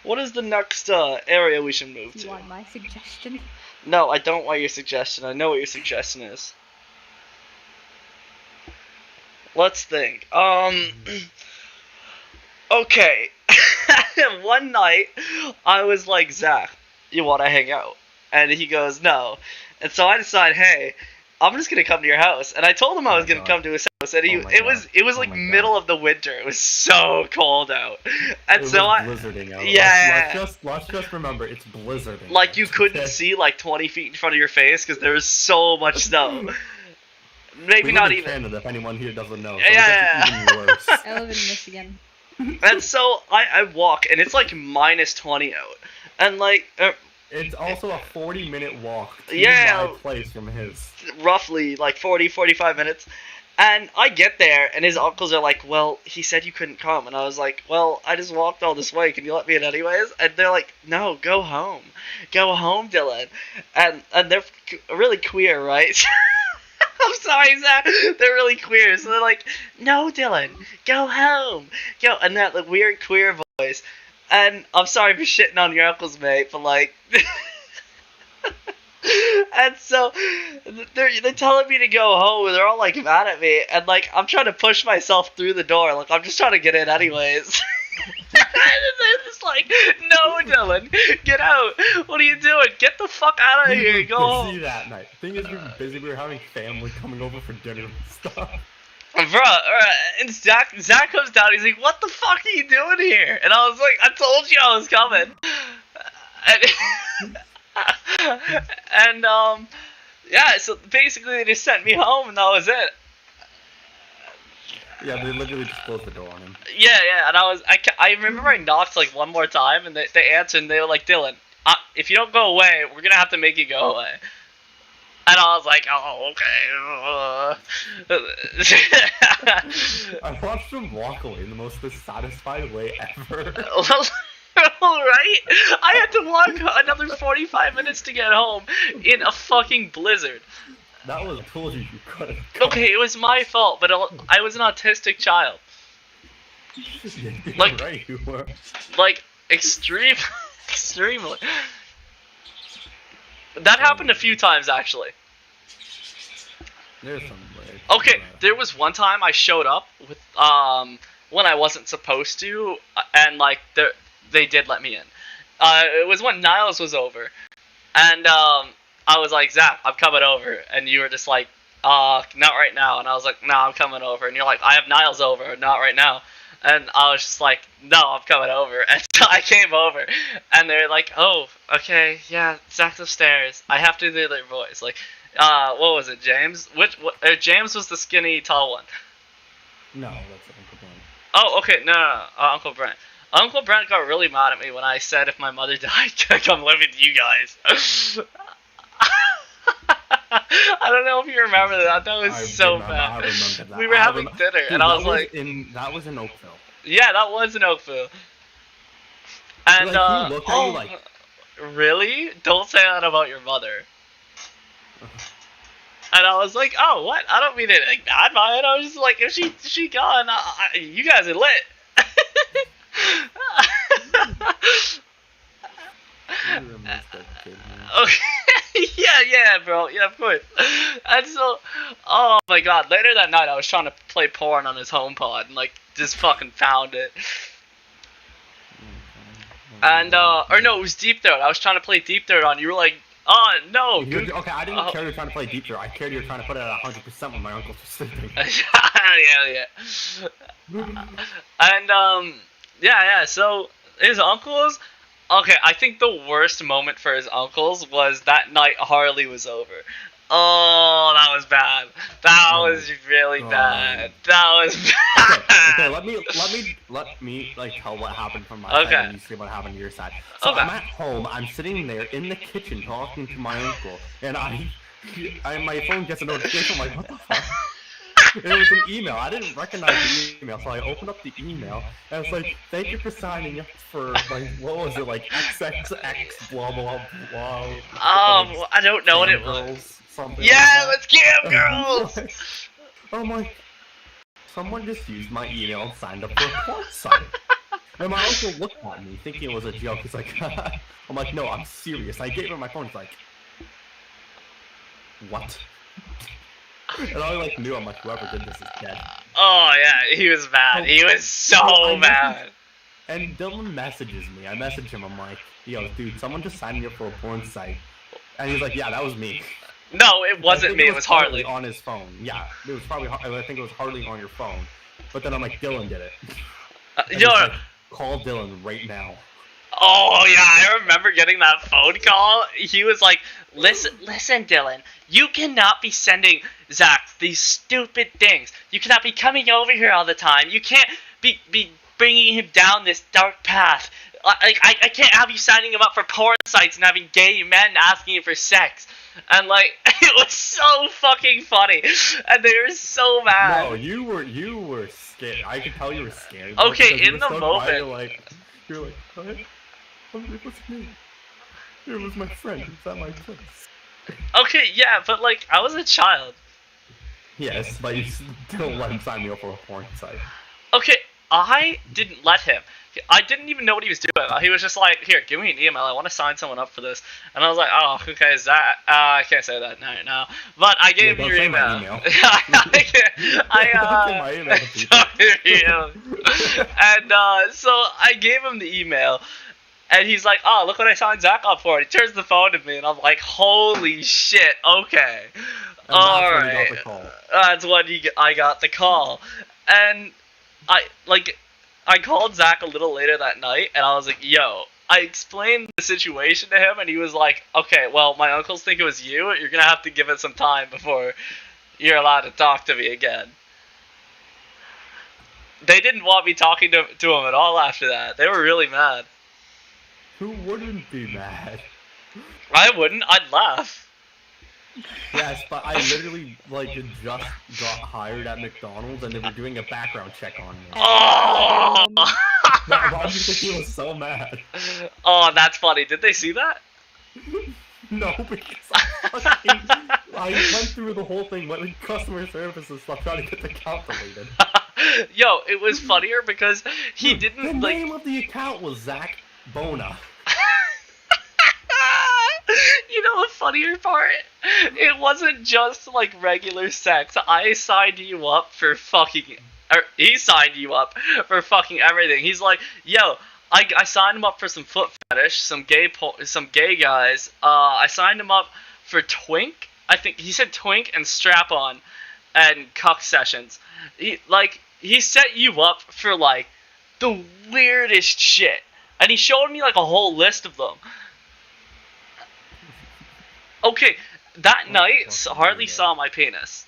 What is the next area we should move to? You want my suggestion? No, I don't want your suggestion. I know what your suggestion is. Let's think. Okay. One night, I was like, Zach, you want to hang out? And he goes, no. And so I decide, hey, I'm just gonna come to your house. And I told him I was gonna come to his house. And it was like middle of the winter. It was so cold out. And so I blizzarding out. Yeah. Let's just remember it's blizzarding. Like you couldn't see like 20 feet in front of your face because there was so much snow. Maybe not even. Canada, if anyone here doesn't know. So yeah. Even worse. I live in Michigan. And so I walk, and it's like minus 20 out, and like. It's also a 40-minute walk to my place from his. Roughly, like 40, 45 minutes. And I get there, and his uncles are like, well, he said you couldn't come. And I was like, well, I just walked all this way. Can you let me in anyways? And they're like, no, go home. Go home, Dylan. And they're really queer, right? I'm sorry, Zach. They're really queer. So they're like, no, Dylan, go home. Go. And that like, weird queer voice. And I'm sorry for shitting on your uncles, mate, but like, and so they're telling me to go home, and they're all like mad at me, and like I'm trying to push myself through the door, like I'm just trying to get in anyways. And they're just like, no, Dylan, get out! What are you doing? Get the fuck out of here! Go home. Busy that night. The thing is, we were busy. We were having family coming over for dinner and stuff. Bruh, and Zach comes down, he's like, what the fuck are you doing here? And I was like, I told you I was coming. And yeah, so basically they just sent me home and that was it. Yeah, they literally just closed the door on him. Yeah, and I remember I knocked like one more time and they answered and they were like, Dylan, if you don't go away, we're gonna have to make you go away. And I was like, oh, okay. I watched him walk away in the most dissatisfied way ever. Right? I had to walk another 45 minutes to get home in a fucking blizzard. That was told you couldn't. Okay, it was my fault, but I was an autistic child. Yeah, like, right, you were. Like, extremely. That happened a few times, actually. There's some way. Okay, there was one time I showed up with when I wasn't supposed to, and like they did let me in. It was when Niles was over, and I was like, Zach, I'm coming over, and you were just like, not right now, and I was like, no, I'm coming over, and you're like, I have Niles over, not right now. And I was just like, no, I'm coming over. And so I came over, and they're like, oh, okay, yeah, Zach's upstairs. I have to do their voice. Like, what was it, James? James was the skinny, tall one. No, that's Uncle Brent. Oh, okay, no, Uncle Brent. Uncle Brent got really mad at me when I said if my mother died, I'd come live with you guys. I don't know if you remember that. That was so bad. I remember that. We were having dinner, Dude, and I was like, that was in Oakville. Yeah, that was in Oakville. And like, he looked at you like, really? Don't say that about your mother. And I was like, oh, what? I don't mean it like bad by it. I was just like, if she gone, you guys are lit. Okay. yeah, bro. Yeah, of course. And so, oh my god, later that night I was trying to play porn on his HomePod and like just fucking found it. And or no, it was Deep Throat. I was trying to play Deep Throat on. You were like, oh no. Okay, I didn't care you were trying to play Deep Throat. I cared you were trying to put it at 100% when my uncles were sleeping. yeah. And Yeah. So his uncles. Okay, I think the worst moment for his uncles was that night Harley was over. Oh, that was bad. That Oh was really God. bad. That was Okay, bad. let me like tell what happened from my Okay. side, and you see what happened to your side. So Okay. I'm at home. I'm sitting there in the kitchen talking to my uncle, and my phone gets a notification. I'm like, what the fuck? It was an email. I didn't recognize the email, so I opened up the email, and it's like, thank you for signing up for, like, what was it, like, XXX, blah, blah, blah. I don't know what it Cam was. Girls, something Yeah, like let's Cam Girls! that. I'm like, someone just used my email and signed up for a porn site. And my uncle looked at me, thinking it was a joke. He's like, I'm like, no, I'm serious. I gave him my phone. He's like, what? And I like knew, I'm like, whoever did this is dead. Oh, yeah, he was mad. He was so mad. And Dylan messages me. I message him. I'm like, yo, dude, someone just signed me up for a porn site. And he's like, yeah, that was me. No, it wasn't me. It was Harley. On his phone. Yeah, it was probably. I think it was Harley on your phone. But then I'm like, Dylan did it. Yo, like, call Dylan right now. Oh yeah, I remember getting that phone call. He was like, listen, Dylan, you cannot be sending Zach these stupid things. You cannot be coming over here all the time. You can't be bringing him down this dark path. Like, I can't have you signing him up for porn sites and having gay men asking him for sex. And like, it was so fucking funny. And they were so mad. No, you were scared. I could tell you were scared. Okay, in the moment. You're like, what? It was me. It was my friend. It's at my place. Okay, yeah, but like, I was a child. Yes, but you still let him sign me up for a porn site. Okay, I didn't let him. I didn't even know what he was doing. He was just like, here, give me an email. I want to sign someone up for this. And I was like, oh, okay, is that... I can't say that now. But I gave him your email. And so I gave him the email. And he's like, oh, look what I signed Zach up for. And he turns the phone to me, and I'm like, holy shit, okay. Alright. That's when I got the call. And I called Zach a little later that night, and I was like, yo, I explained the situation to him, and he was like, okay, well, my uncles think it was you. You're going to have to give it some time before you're allowed to talk to me again. They didn't want me talking to him at all after that. They were really mad. Who wouldn't be mad? I wouldn't. I'd laugh. Yes, but I literally just got hired at McDonald's and they were doing a background check on me. Oh! Why do you think he was so mad? Oh, that's funny. Did they see that? No, because I went through the whole thing, went with customer service and stuff, trying to get the account deleted. Yo, it was funnier because he didn't the name of the account was Zach Bona. You know the funnier part? It wasn't just like regular sex. I signed you up for fucking... Or he signed you up for fucking everything. He's like, yo, I signed him up for some foot fetish, some gay guys. I signed him up for twink. I think he said twink and strap on and cuck sessions. He set you up for like the weirdest shit. And he showed me like a whole list of them. Okay, that night, Harley saw my penis.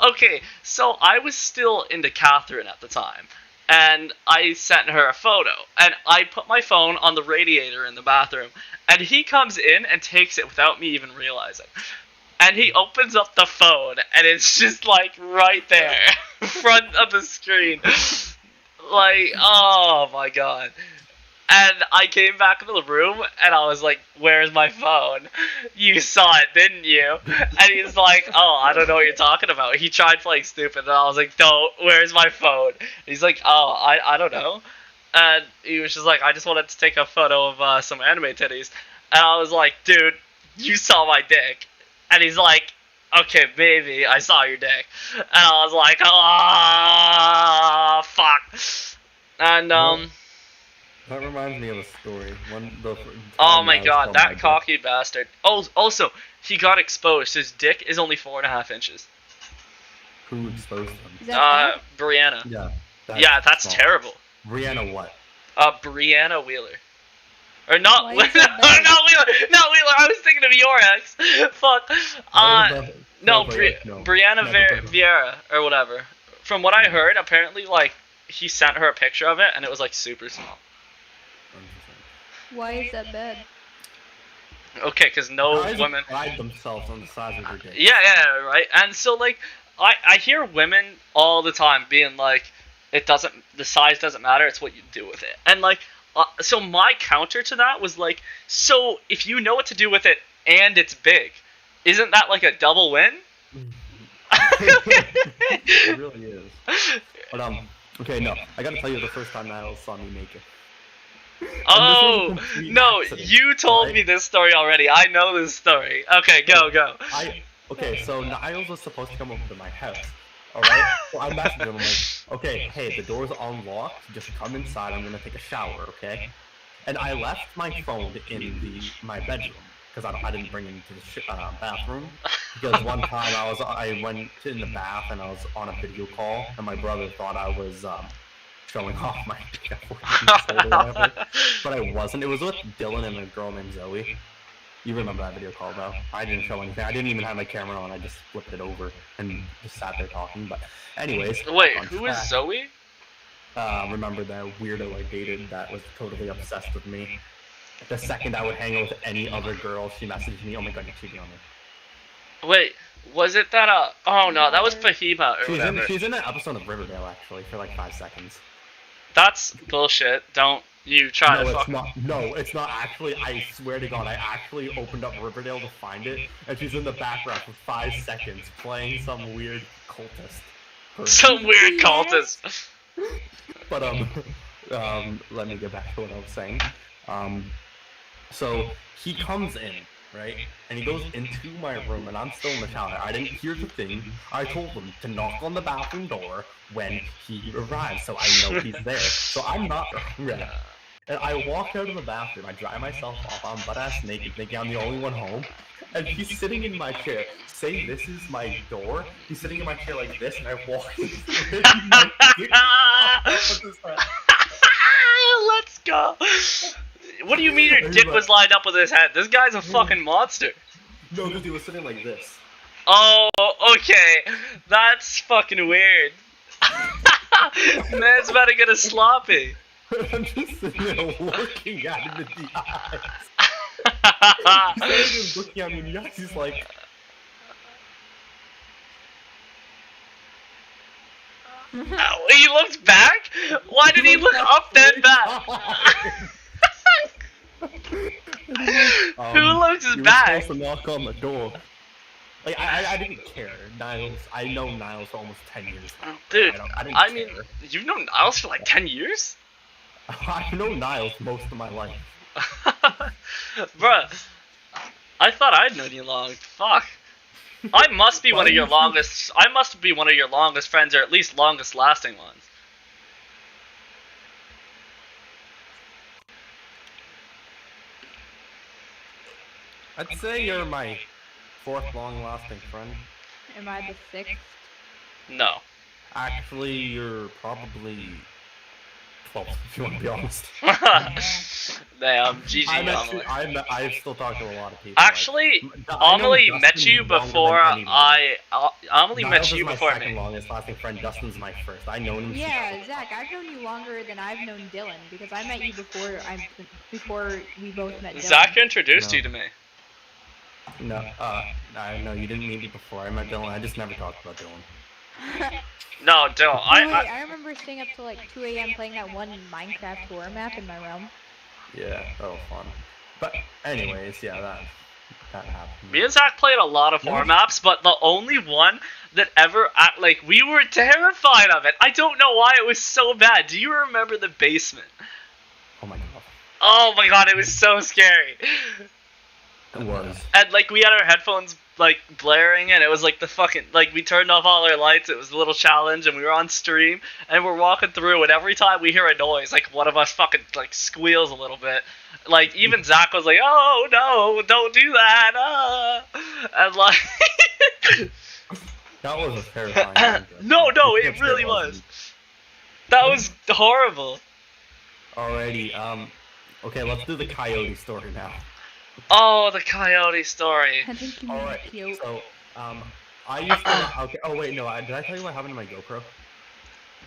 Okay, so I was still into Catherine at the time, and I sent her a photo, and I put my phone on the radiator in the bathroom, and he comes in and takes it without me even realizing. And he opens up the phone, and it's just like right there, front of the screen. Like, oh my god. And I came back into the room, and I was like, where's my phone? You saw it, didn't you? And he's like, oh, I don't know what you're talking about. He tried playing stupid, and I was like, no, where's my phone? And he's like, oh, I don't know. And he was just like, I just wanted to take a photo of some anime titties. And I was like, dude, you saw my dick. And he's like, okay, maybe I saw your dick. And I was like, oh, fuck. And, That reminds me of a story. Oh my god, that cocky bastard. Oh, also, he got exposed. His dick is only 4.5 inches. Who exposed him? Brianna. Yeah. Yeah, that's small. terrible. Brianna what? Brianna Wheeler. Or not, Why no, is that bad? not Wheeler, not Wheeler, I was thinking of your ex. Fuck. No, Brianna Vieira, or whatever. From what I heard, apparently, like, he sent her a picture of it, and it was, like, super small. Why is that bad? Okay, because no Guys women... pride themselves on the size of their dick. Yeah, right? And so, like, I hear women all the time being like, the size doesn't matter, it's what you do with it. And, like, so my counter to that was like, so if you know what to do with it and it's big, isn't that like a double win? It really is. But okay, no, I gotta tell you the first time Niall saw me naked. Oh no, accident, you told right? me this story already. I know this story. Okay, go. Okay, so Niles was supposed to come over to my house. Alright? So I messaged him, I'm like, okay, hey, the door's unlocked, just come inside, I'm gonna take a shower, okay? And I left my phone in my bedroom, because I didn't bring it into the bathroom. Because one time I went in the bath and I was on a video call, and my brother thought I was showing off my whatever, but I wasn't. It was with Dylan and a girl named Zoe. You remember that video call though? I didn't show anything. I didn't even have my camera on. I just flipped it over and just sat there talking. But anyways. Wait, who is Zoe? Remember that weirdo I dated that was totally obsessed with me? The second I would hang out with any other girl, she messaged me, oh my god, you're cheating on me. Wait, was it that, oh no, that was Fahima or whatever. She's in an episode of Riverdale, actually, for like 5 seconds. That's bullshit. Don't you try to fuck. No, it's not actually, I swear to god, I actually opened up Riverdale to find it, and she's in the background for 5 seconds, playing some weird cultist. Some weird cultist. But, let me get back to what I was saying. So, he comes in, right? And he goes into my room, and I'm still in the shower. I didn't hear the thing. I told him to knock on the bathroom door when he arrives, so I know he's there. So I'm not ready. And I walk out of the bathroom, I dry myself off, I'm butt-ass naked, thinking I'm the only one home. And he's sitting in my chair. Say this is my door. He's sitting in my chair like this, and I walk in. Let's go. What do you mean your dick was lined up with his head? This guy's a fucking monster. No, because he was sitting like this. Oh, okay. That's fucking weird. Man's about to get a sloppy. I'm just sitting there looking at him in the eyes. He's looking at me in the eyes, he's like... He looked back? Why did he look up then back? Who looks back? You're supposed to knock on the door. Like, I didn't care. Niles, I know Niles for almost 10 years. Dude, I mean, you've known Niles for like 10 years? I've known Niles most of my life. Bruh, I thought I'd known you long. Fuck. I must be one of your longest. I must be one of your longest friends, or at least longest lasting ones. I'd say you're my 4th long-lasting friend. Am I the 6th? No. Actually, you're probably 12th, if you want to be honest. Damn, GG. I've still talked to a lot of people. Actually, Amelie met you before Amelie met you before me. Second longest lasting friend. Dustin's my first. I know him. Yeah, Zach, I've known you longer than I've known Dylan because I met you before we both met Dylan. Zach introduced you to me. No, no, you didn't meet me before. I met Dylan. I just never talked about Dylan. No, Dylan. I remember staying up till like 2 a.m. playing that one Minecraft horror map in my room. Yeah, that was fun. But anyways, yeah, that happened. Me and Zach played a lot of horror maps, but the only one that ever we were terrified of it. I don't know why it was so bad. Do you remember the basement? Oh my god. Oh my god, it was so scary. It was. And we had our headphones blaring, and it was the fucking we turned off all our lights. It was a little challenge, and we were on stream, and we're walking through, and every time we hear a noise, one of us fucking squeals a little bit. Even Zach was like, "Oh no, don't do that!" And that was a terrifying. No, it really was. That was horrible. Alrighty. Okay, let's do the coyote story now. Oh, the coyote story. I think you mean Alright. cute. So, I used to. Okay. Oh wait, no. Did I tell you what happened to my GoPro?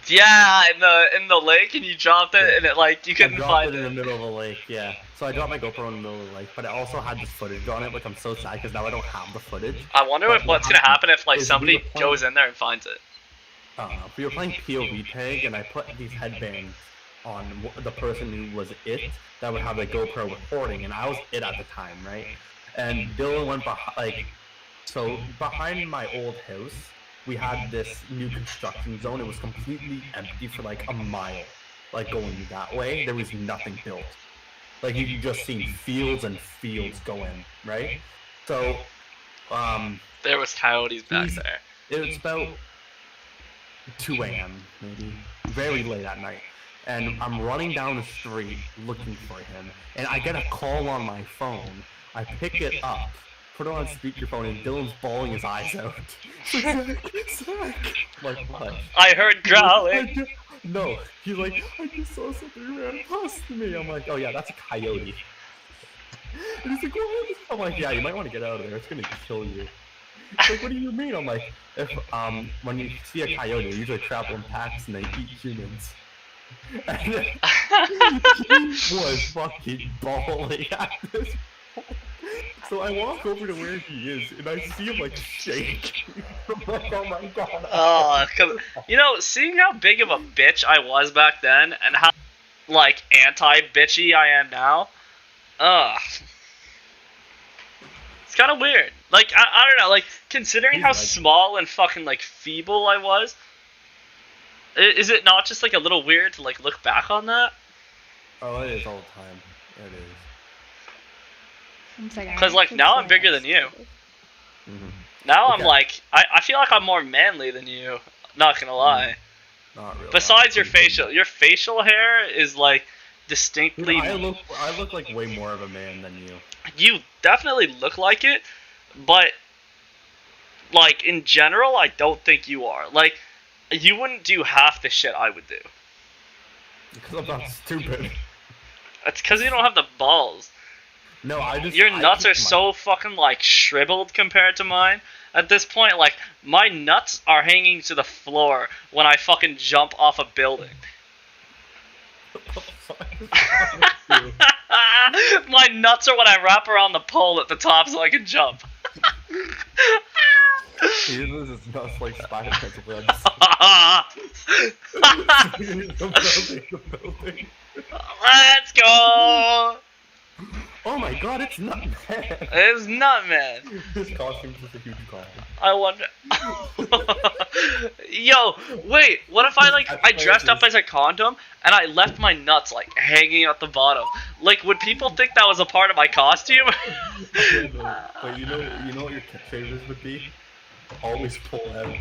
Yeah, in the lake, and you dropped it, and it like you I couldn't dropped find it in it. the middle of the lake. Yeah. So I dropped my GoPro in the middle of the lake, but it also had this footage on it, which I'm so sad because now I don't have the footage. I wonder But if what's gonna happen if like is we somebody were playing- goes in there and finds it. I don't know. We were playing POV tag, and I put these headbands on the person who was it that would have the GoPro recording, and I was it at the time, right? And Dylan went behind, so behind my old house, we had this new construction zone. It was completely empty for like a mile, like going that way. There was nothing built. Like you could just see fields and fields going, right? So, There was coyotes back He's- there. it was about 2 a.m. maybe, very late at night, and I'm running down the street looking for him, and I get a call on my phone. I pick it up, put it on speakerphone, and Dylan's bawling his eyes out. Zach. Like what? I heard growling. No, he's like, I just saw something ran past me. I'm like, oh yeah, that's a coyote. And he's like, what? I'm like, yeah, you might want to get out of there. It's gonna kill you. He's like, what do you mean? I'm like, if when you see a coyote, they usually travel in packs and they eat humans. And then he was fucking bawling at this point. So I walk over to where he is, and I see him like shake. I'm like, oh my god. Oh, you know, seeing how big of a bitch I was back then, and how like anti-bitchy I am now. Ugh. It's kind of weird. Like I don't know. Like considering He's how like- small and fucking like feeble I was. Is it not just like a little weird to like look back on that? Oh, it is all the time. It is. Because like now I'm bigger than you. Mm-hmm. Now Okay. I'm like I feel like I'm more manly than you. Not gonna lie. Not really. Besides I'm pretty your facial hair is like big. distinctly. Dude, I look like way more of a man than you. You definitely look like it, but like in general, I don't think you are. Like you wouldn't do half the shit I would do. Because I'm not stupid. That's because you don't have the balls. No, I just. Your I nuts keep are so fucking like shriveled compared to mine. At this point, like my nuts are hanging to the floor when I fucking jump off a building. My nuts are when I wrap around the pole at the top so I can jump. He uses his nuts like Spider-Man's webs. The building. Let's go! Oh my god, it's Nutman! It's Nutman. This costume's just a huge costume. I wonder. Yo, wait. What if I dressed up as a condom and I left my nuts like hanging at the bottom? Like, would people think that was a part of my costume? But you know what your catchphrases would be? Always pull out.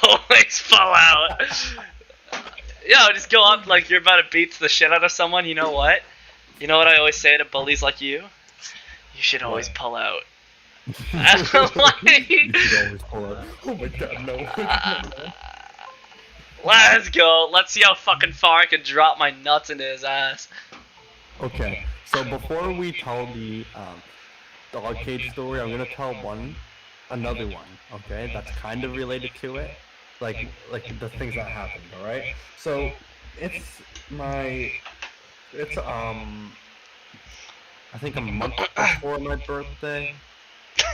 Always fall out. Yo, just go up like you're about to beat the shit out of someone. You know what? You know what I always say to bullies like you? You should always pull out. You should always pull out. Oh my god, no. Let's go. Let's see how fucking far I can drop my nuts into his ass. Okay, so before we tell the dog cage story, I'm gonna tell another one. Okay, that's kind of related to it, like the things that happened. All right, so it's I think a month before my birthday.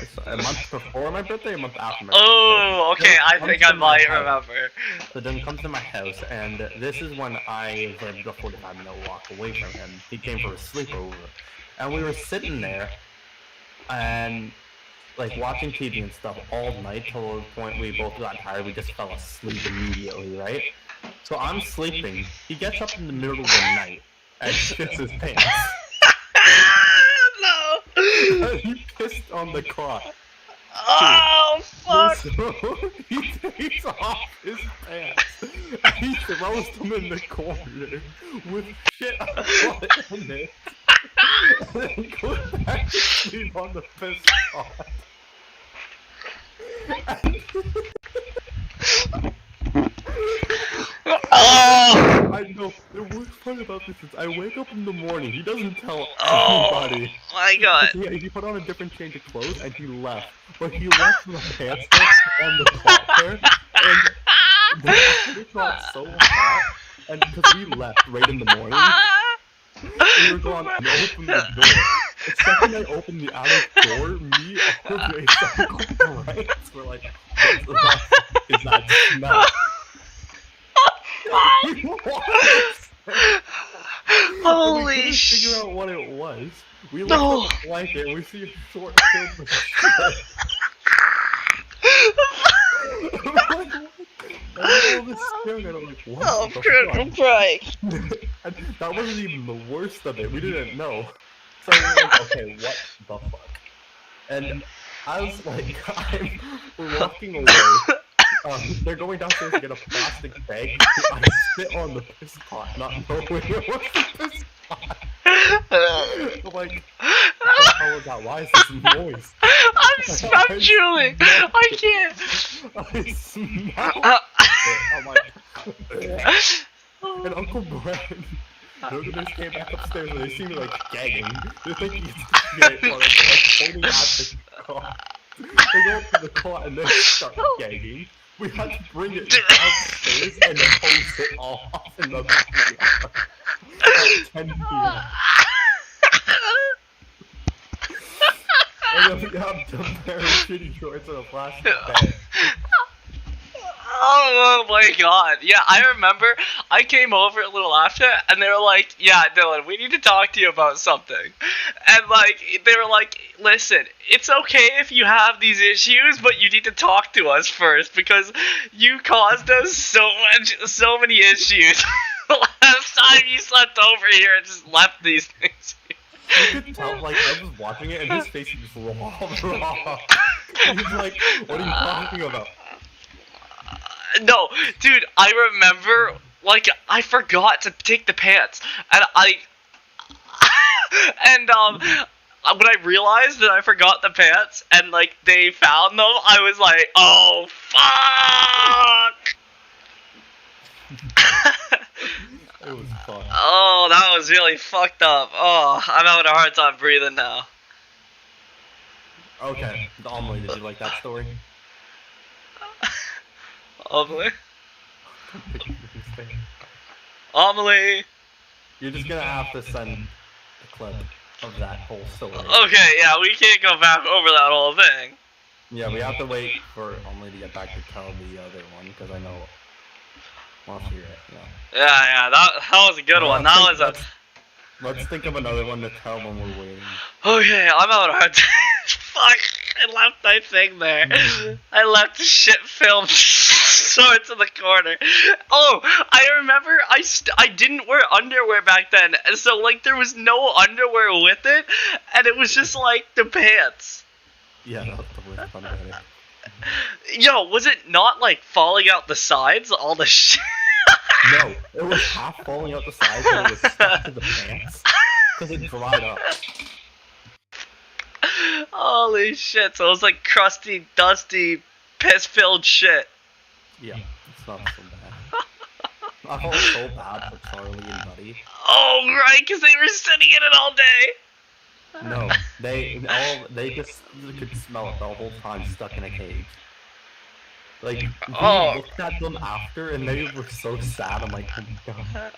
It's a month before my birthday, a month after my birthday. Oh, okay. I Comes think I to my might house. remember. So Dylan comes to my house, and this is when I was a 45-minute walk away from him. He came for a sleepover, and we were sitting there, and like watching TV and stuff all night till the point we both got tired. We just fell asleep immediately, right? So I'm sleeping. He gets up in the middle of the night and shits his pants. No. He pissed on the cot. Oh fuck. So he takes off his pants and he throws them in the corner with shit in it. And then goes back to sleep on the piss spot. Oh. worst part about this is I wake up in the morning. He doesn't tell Oh anybody. my god. He put on a different change of clothes and he left. But he left the pants there and the top there. And it got so hot. And because we left right in the morning, we were gone and opened the door. The second I opened the attic door, me, RJ, Uncle Bryce were like, what the fuck is that smell? Holy shit! shit. Figure out what it was. We looked No. at the blanket and we see a short kid with shit. I'm like, what? And all this staring at him like, what Oh, the crap, I'm fuck? crying. And that wasn't even the worst of it. We didn't know. So we're like, okay, what the fuck? And as like we're walking away, they're going downstairs to get a plastic bag. I sit on the piss pot, not knowing it was the piss pot. I'm like, what the hell is that? Why is this noise? I'm drooling. I can't. I smell it. I'm like, and Uncle Brent, those guys came back upstairs and they see me like gagging. They're thinking it's shit, or like pointing at the cot. They go up to the cot and then start gagging. We had to bring it downstairs and hose it off in the backyard at 10 p.m. And then we have to pair of shitty shorts and a plastic bag. Oh my god. Yeah, I remember I came over a little after and they were like, yeah, Dylan, we need to talk to you about something. And like, they were like, listen, it's okay if you have these issues, but you need to talk to us first because you caused us so many issues. Last time you slept over here and just left these things. You could tell, like, I was watching it and his face was raw. He's like, what are you talking about? No, dude, I remember, like, I forgot to take the pants, and when I realized that I forgot the pants, and, like, they found them, I was like, oh, fuck! It was fun. Oh, that was really fucked up. Oh, I'm having a hard time breathing now. Okay, Amelie, did you like that story? Amelie? Amelie! You're just gonna have to send a clip of that whole story. Okay, yeah, we can't go back over that whole thing. Yeah, we have to wait for Amelie to get back to tell the other one, because I know wants to hear it, yeah. Yeah, that was a good one. That was a... Let's think of another one to tell when we're waiting. Okay, I'm having a hard time. Fuck, I left my thing there. I left the shit film shorts in the corner. Oh, I remember I didn't wear underwear back then, and so like there was no underwear with it, and it was just like the pants. Yeah, that was the worst part about it. Yo, was it not like falling out the sides, all the shit? No, it was half falling out the sides, but it was stuck to the pants, because it dried up. Holy shit, so it was like crusty, dusty, piss-filled shit. Yeah, it's not so bad. I felt so bad for Charlie and Buddy. Oh, right, because they were sitting in it all day. No, they just could smell it the whole time stuck in a cage. Like, we looked at them after and they were so sad. I'm like, oh my god.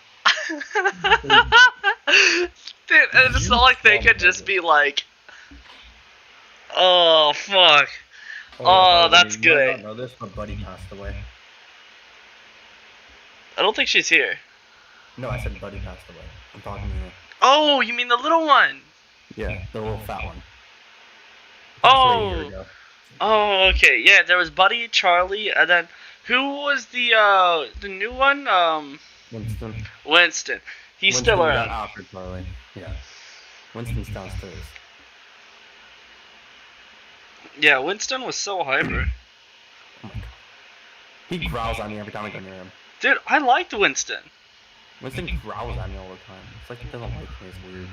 Dude, and it's not like they could just be like, oh, fuck. Oh, that's good. I don't know this, but Buddy passed away. I don't think she's here. No, I said Buddy passed away. I'm talking to you. Oh, you mean the little one? Yeah, the little fat one. Oh. Oh, okay. Yeah, there was Buddy, Charlie, and then who was the new one? Winston. Winston. He's Winston still got around. after Charlie. Yeah. Winston's downstairs. Yeah, Winston was so hyper. Oh my god. He growls at me every time I go near him. Dude, I liked Winston. Winston growls at me all the time. It's like he doesn't like me. It's weird.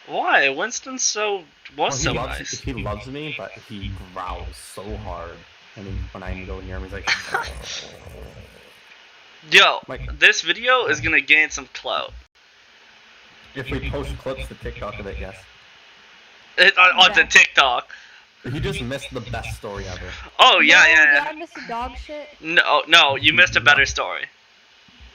Why? Winston so so loves, nice. He loves me, but he growls so hard. And when I go near him, he's like... Yo, Like, this video is gonna gain some clout. if we post clips to TikTok of it, yes. Onto Yeah. TikTok. You just missed the best story ever. Oh, yeah, No, yeah, did yeah. I miss the dog shit? No, you missed a better story.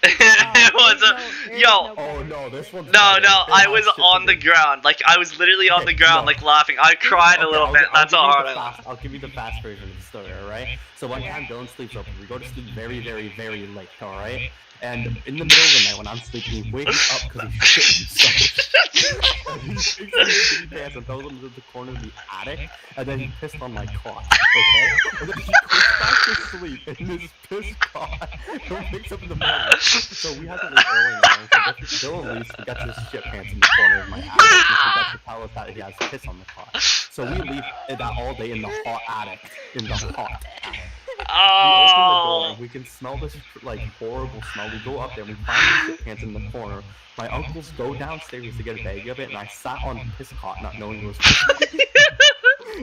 It was There's yo. no Oh better. no, this one's No, better. no, It I has was shit to on the do. ground. Like, I was literally on Okay, the ground, no. like, laughing. I cried a little I'll bit. gi- That's I'll how give hard you I the laughed. fast, I'll give you the fast version of the story, alright? So one time Dylan sleeps over. We go to sleep very, very, very late, alright? And in the middle of the night when I'm sleeping, he wakes up because he's shitting himself. And he takes his shitty pants and throws them into the corner of the attic, and then he pissed on my cot, okay? And then he goes back to sleep in this piss cot and wakes up in the morning. So we had to leave early in the morning, so Dylan leaves, he got his shit pants in the corner of my attic, and he forgets to tell us that he has piss on the cot. So we leave that all day in the hot attic, in the hot attic. We open the door Oh. and we can smell this like horrible smell. We go up there and we find the shit pants in the corner. My uncles go downstairs to get a bag of it, and I sat on the piss cot not knowing it was piss.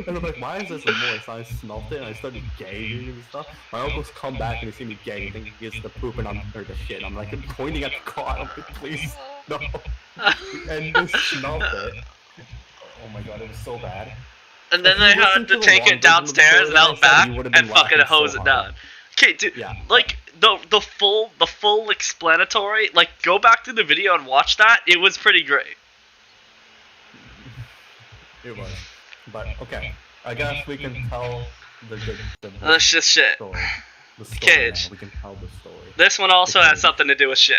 And I'm like, why is this moist? I smelled it and I started gagging and stuff. My uncles come back and they see me gagging, thinking it's the poop and or the shit. And I'm like, I'm pointing at the cot. I'm like, please, no. And they smelled it. Oh my god, it was so bad. And then If they you listen had to to the take long it version of the downstairs story and that I out said, back you would've and been fucking laughing so hose it hard. down. Okay, dude. Yeah. Like the full explanatory. Like, go back to the video and watch that. It was pretty great. It was. But, okay. I guess we can tell the That's just shit. story. The story Cage. now. We can tell the story. This one also Okay. has something to do with shit.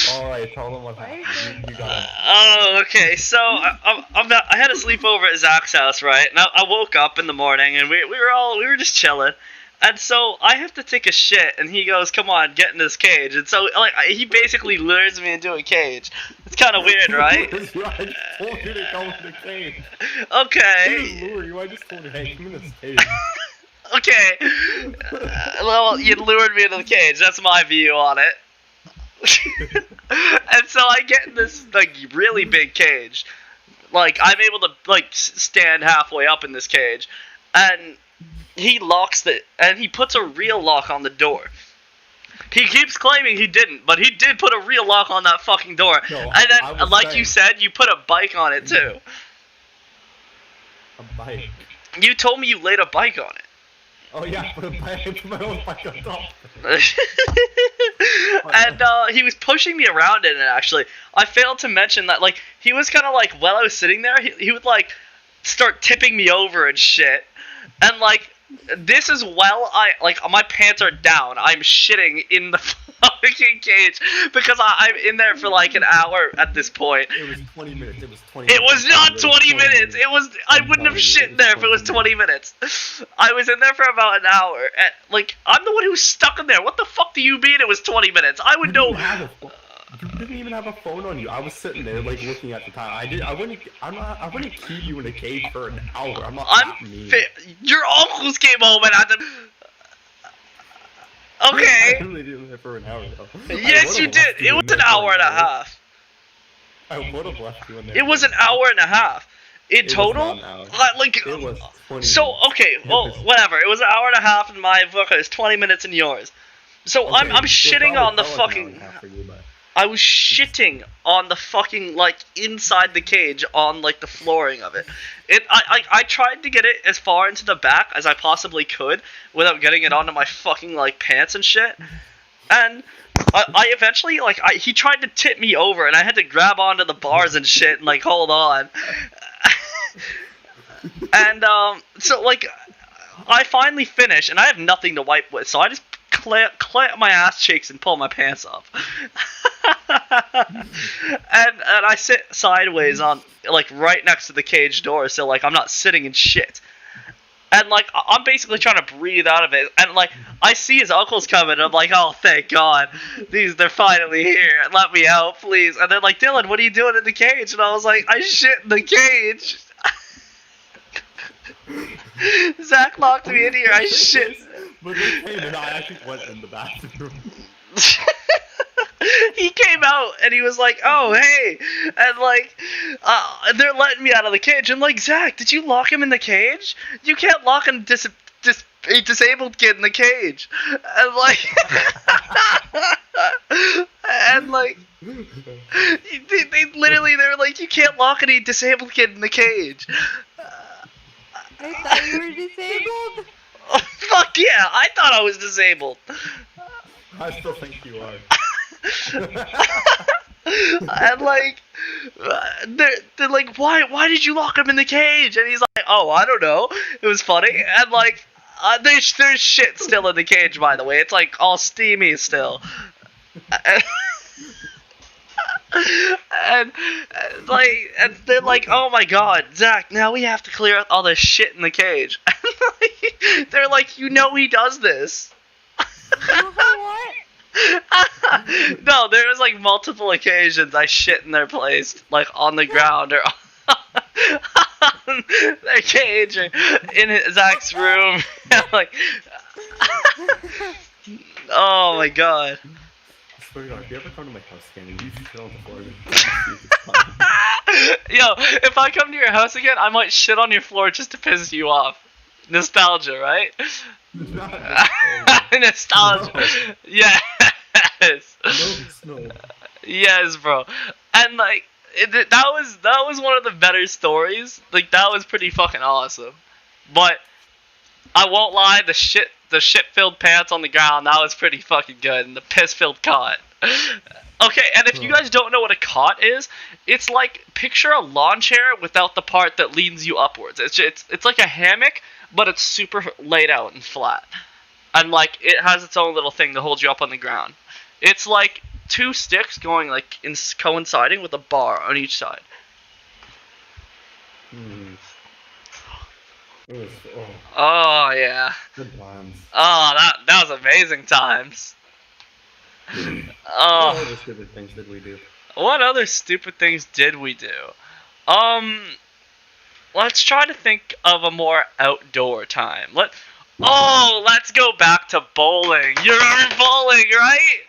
Alright, tell them what happened. You got it. Oh, okay. So I had a sleepover at Zach's house, right? And I woke up in the morning, and we were just chilling. And so I have to take a shit, and he goes, "Come on, get in this cage." And so like he basically lures me into a cage. It's kind of weird, right? I just told you to go in the cage. I Okay. didn't lure you. I just told you, hey, come in this cage. Okay. Well, you lured me into the cage. That's my view on it. And so I get in this like really big cage. Like I'm able to like stand halfway up in this cage, and he locks and he puts a real lock on the door. He keeps claiming he didn't, but he did put a real lock on that fucking door. No, And I then, was like saying- you said, you put a bike on it too. A bike. You told me you laid a bike on it. Oh yeah, I put my own bike on top. And he was pushing me around in it, actually. I failed to mention that, like, he was kind of like, while I was sitting there, he would, like, start tipping me over and shit. And, like, this is while my pants are down. I'm shitting in the fucking cage because I'm in there for, like, an hour at this point. It was 20 minutes. It was 20 It minutes. was not 20 minutes. It was. I wouldn't have shit there if it was 20 minutes. I was in there for about an hour. And, like, I'm the one who was stuck in there. What the fuck do you mean it was 20 minutes? I would know. You didn't even have a phone on you. I was sitting there, like, looking at the time. I wouldn't keep you in a cage for an hour. I'm not that mean. Your uncles came home and had to. Okay. I really didn't live for an hour though. Yes, you did. It was an hour and a half. I would have left you in there. It was an hour and a half. In total, not an hour. like. It was 20 So minutes. okay, well, whatever. It was an hour and a half in my book. It was 20 minutes in yours. So Okay, I'm it shitting probably on the felt like an hour fucking. and a half for you, but- I was shitting on the fucking, like, inside the cage on, like, the flooring of it. I tried to get it as far into the back as I possibly could without getting it onto my fucking, like, pants and shit. And I eventually, like, he tried to tip me over and I had to grab onto the bars and shit and, like, hold on. And, so, like, I finally finish and I have nothing to wipe with, so I just clamp my ass cheeks and pull my pants up. and I sit sideways on, like, right next to the cage door, so, like, I'm not sitting in shit. And, like, I'm basically trying to breathe out of it, and, like, I see his uncles coming, and I'm like, oh, thank God, they're finally here, let me out, please. And they're like, Dylan, what are you doing in the cage? And I was like, I shit in the cage. Zach locked me in here, I shit. But they came and I actually went in the bathroom. He came out and he was like, oh, hey, and, like, they're letting me out of the cage. I'm like, Zach, did you lock him in the cage? You can't lock him a disabled kid in the cage, and like, and like, they literally they were like, you can't lock any disabled kid in the cage. I thought you were disabled. Oh, fuck yeah! I thought I was disabled. I still think you are. And like, they're like, why did you lock him in the cage? And he's like, oh, I don't know. It was funny. And like, there's shit still in the cage, by the way. It's like all steamy still. And they're like, oh my god, Zach, now we have to clear out all this shit in the cage. And like, they're like, you know he does this. What? No, there was like multiple occasions I shit in their place, like on the ground or on their cage or in Zach's room. Like, oh my god. I swear to God, if you ever come to my house again, you should shit on the floor. Yo, if I come to your house again, I might shit on your floor just to piss you off. Nostalgia, right? Nostalgia. No. Yes. No. Yes, bro. And like that was one of the better stories. Like that was pretty fucking awesome. But I won't lie, the shit filled pants on the ground, that was pretty fucking good, and the piss filled cot. Okay, and if you guys don't know what a cot is, it's like picture a lawn chair without the part that leans you upwards. It's like a hammock, but it's super laid out and flat. And like it has its own little thing to hold you up on the ground. It's like two sticks going like coinciding with a bar on each side. Oh yeah. Good times. Oh, that was amazing times. What other stupid things did we do? What other stupid things did we do? Let's try to think of a more outdoor time. Let's go back to bowling. You remember bowling, right?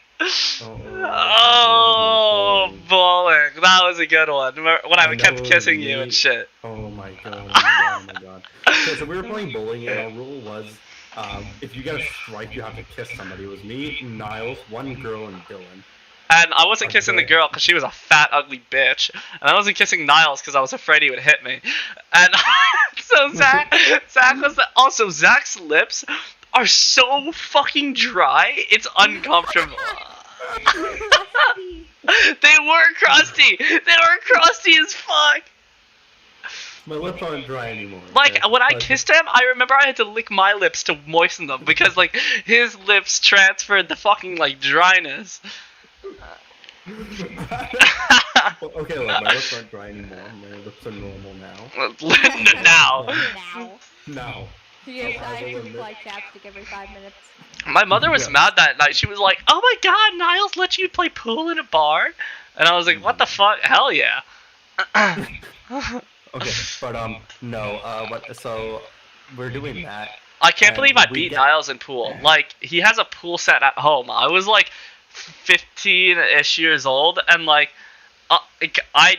Oh, bowling. That was a good one. When I kept kissing you and shit. Oh my god. Okay, so we were playing bowling and our rule was, if you get a strike, you have to kiss somebody. It was me, Niles, one girl, and Dylan. And I wasn't kissing the girl because she was a fat, ugly bitch. And I wasn't kissing Niles because I was afraid he would hit me. And so Zach was also Zach's lips are so fucking dry, it's uncomfortable. They were crusty. They were crusty as fuck. My lips aren't dry anymore. Like, when I kissed him, I remember I had to lick my lips to moisten them because, like, his lips transferred the fucking, like, dryness. Okay, look, my lips aren't dry anymore. My lips are normal now. Now. Yes, I have to like chapstick every 5 minutes. My mother was mad that night. She was like, oh my god, Niles let you play pool in a bar? And I was like, what the fuck? Hell yeah. Okay, but no, so we're doing that. I can't believe I beat Niles in pool. Like, he has a pool set at home. I was like 15-ish years old, and like, I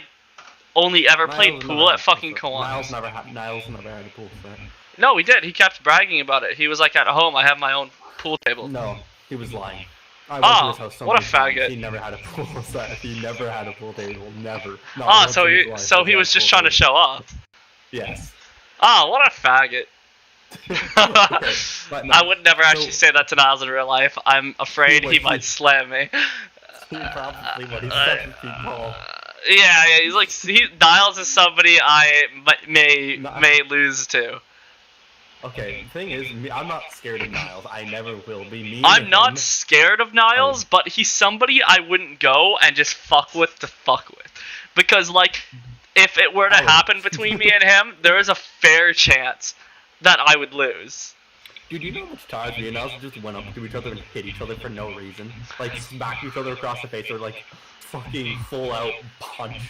only ever played pool at fucking Kiwanis. Niles never had a pool set. No, he did. He kept bragging about it. He was like, at home, I have my own pool table. No, he was lying. I went to his house so what a faggot. Times. He never had a pool set. He never had a pool table. Never. So he was just trying to show off. Yes. What a faggot. Okay, no, I would never actually say that to Niles in real life. I'm afraid he might slam me. He probably would. He's such a big ball. Yeah, he's like, Niles is somebody I may lose to. Okay, the thing is, I'm not scared of Niles. I never will be. I'm not scared of Niles, but he's somebody I wouldn't go and just fuck with to fuck with. Because, like, if it were to happen between me and him, there is a fair chance that I would lose. Dude, you know how much times me and Niles just went up to each other and hit each other for no reason? Like, smacked each other across the face or, like, fucking full-out punched.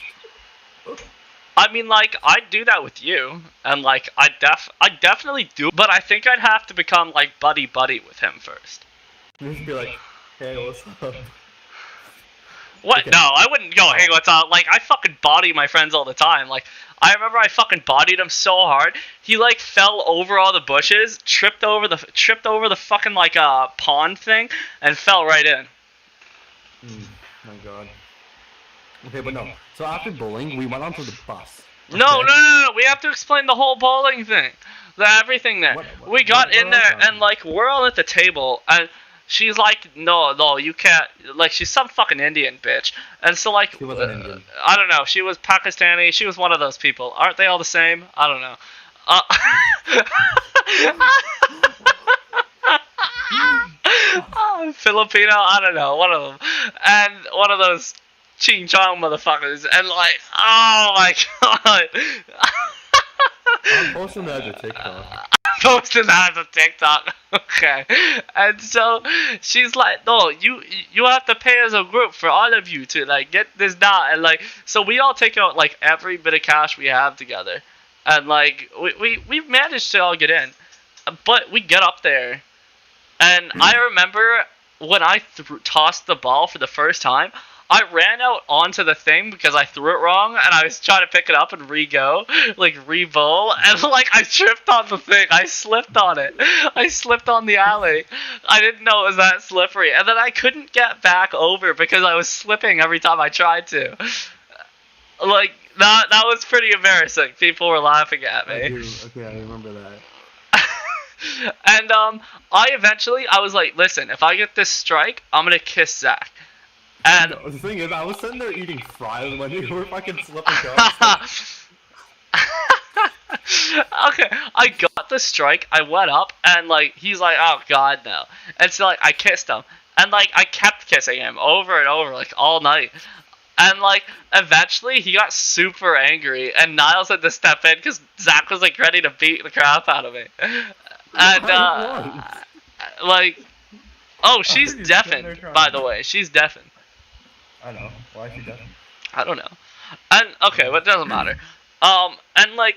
I mean, like, I'd do that with you, and, like, I definitely do, but I think I'd have to become, like, buddy-buddy with him first. You'd just be like, hey, what's up? What? Okay. No, I wouldn't go, hey, what's up? Like, I fucking body my friends all the time. Like, I remember I fucking bodied him so hard. He like fell over all the bushes, tripped over the fucking like pond thing, and fell right in. My God. Okay, but no. So after bowling, we went onto the bus. Okay? No. We have to explain the whole bowling thing, everything there. We got in there and like we're all at the table and she's like, no, you can't. Like she's some fucking Indian bitch, and so like, She wasn't Indian. I don't know. She was Pakistani. She was one of those people. Aren't they all the same? I don't know. Filipino, I don't know, one of them, and one of those Ching Chong motherfuckers, and like, oh my God. I'm posting that as a TikTok. Posting that as a TikTok. Okay. And so she's like, no, you have to pay as a group for all of you to like get this down, and like, so we all take out like every bit of cash we have together, and like we've managed to all get in, but we get up there, and I remember when I tossed the ball for the first time, I ran out onto the thing because I threw it wrong, and I was trying to pick it up and re-bowl, and like I tripped on the thing. I slipped on it. I slipped on the alley. I didn't know it was that slippery, and then I couldn't get back over because I was slipping every time I tried to. Like that was pretty embarrassing. People were laughing at me. I do. Okay, I remember that. And I was like, listen, if I get this strike, I'm gonna kiss Zach. And no, the thing is, I was sitting there eating fries when you were fucking slipping down. Okay, I got the strike, I went up, and like, he's like, oh God, no. And so like, I kissed him. And like, I kept kissing him over and over, like, all night. And like, eventually, he got super angry, and Niles had to step in, because Zach was like, ready to beat the crap out of me. And like, oh, she's deafened, by the way, she's deafened. I know. Why is she deafened? I don't know. And okay, but it doesn't matter. And like,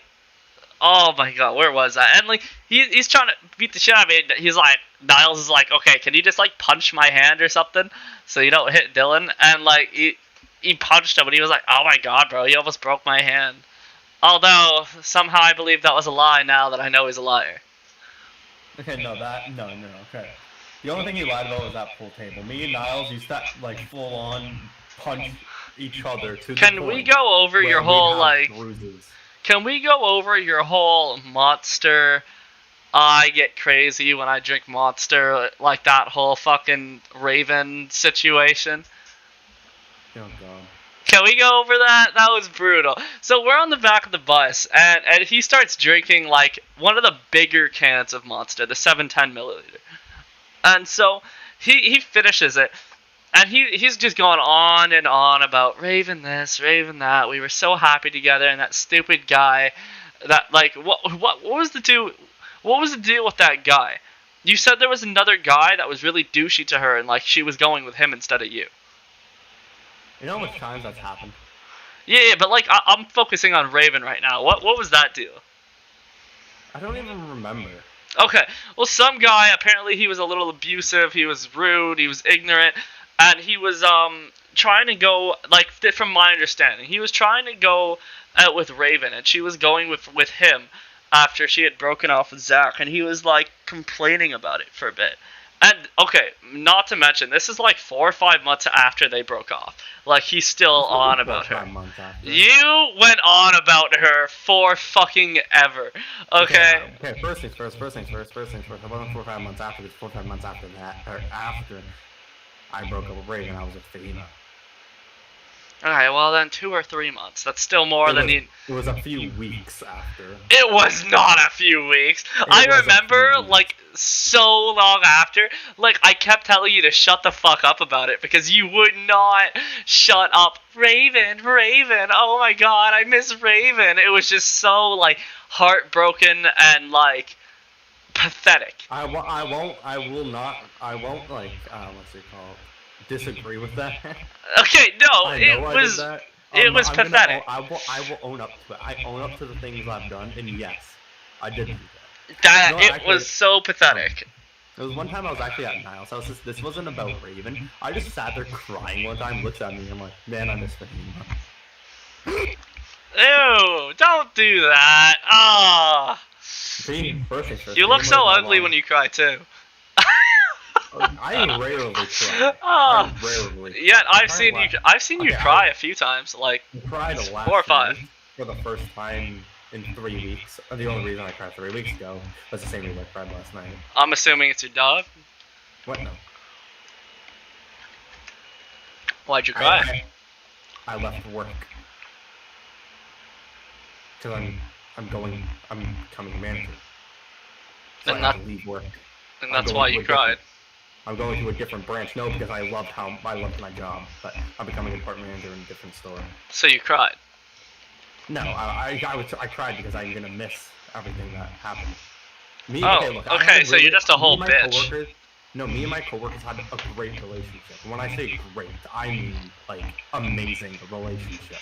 oh my God, where was I? And like, he's trying to beat the shit out of me. He's like, Niles is like, okay, can you just like punch my hand or something so you don't hit Dylan? And like, he punched him, and he was like, oh my God, bro, you almost broke my hand. Although somehow I believe that was a lie. Now that I know he's a liar. Okay, no, okay. The only thing he lied about was that pool table. Me and Niles used to like full on punch each other to the point. Can we go over your whole like? Bruises. Can we go over your whole Monster? I get crazy when I drink Monster, like that whole fucking Raven situation. Oh God. Can we go over that? That was brutal. So we're on the back of the bus, and he starts drinking like one of the bigger cans of Monster, the 710 milliliter. And so he finishes it, and he's just going on and on about Raven this, Raven that. We were so happy together, and that stupid guy, that like what was the deal? What was the deal with that guy? You said there was another guy that was really douchey to her, and like she was going with him instead of you. You know how much times that's happened? Yeah, but like I'm focusing on Raven right now. What was that deal? I don't even remember. Okay, well, some guy, apparently he was a little abusive, he was rude, he was ignorant, and he was trying to go, like, from my understanding, he was trying to go out with Raven, and she was going with him after she had broken off with Zach, and he was, like, complaining about it for a bit. And, okay, not to mention, this is like 4 or 5 months after they broke off. Like, he's still on about her. You went on about her for fucking ever. Okay? Okay, first things first. It wasn't 4 or 5 months after this, 4 or 5 months after that, or after I broke up with Raven, I was with Fahima. Alright, well then 2 or 3 months. That's still more than you... It was a few weeks after. It was not a few weeks. I remember, like, so long after, like, I kept telling you to shut the fuck up about it because you would not shut up. Raven, oh my God, I miss Raven. It was just so, like, heartbroken and, like, pathetic. I won't, like, what's it called? Disagree with that. Okay, no, it was pathetic. I will own up to it. I own up to the things I've done, and yes, I did do that. That was so pathetic. There was one time I was actually at Niles' house. This wasn't about Raven. I just sat there crying one time, looked at me, and I'm like, man, I miss Fahima. Ew! Don't do that. Ah. You look so ugly when you cry too. I rarely cry. Ah. I rarely. Yet I've seen you cry a few times, like I cried last 4 or 5. night for the first time in 3 weeks. The only reason I cried 3 weeks ago was the same reason I cried last night. I'm assuming it's your dog. What? No. Why'd you cry? I left work because I'm becoming manager. So And I had to leave work. And that's why you cried. I'm going to a different branch. No, because I loved my job, but I'm becoming a department manager in a different store. So you cried. No, I cried because I'm gonna miss everything that happened. Okay, so you're just a whole bitch. Me and my coworkers had a great relationship. When I say great, I mean like amazing relationship.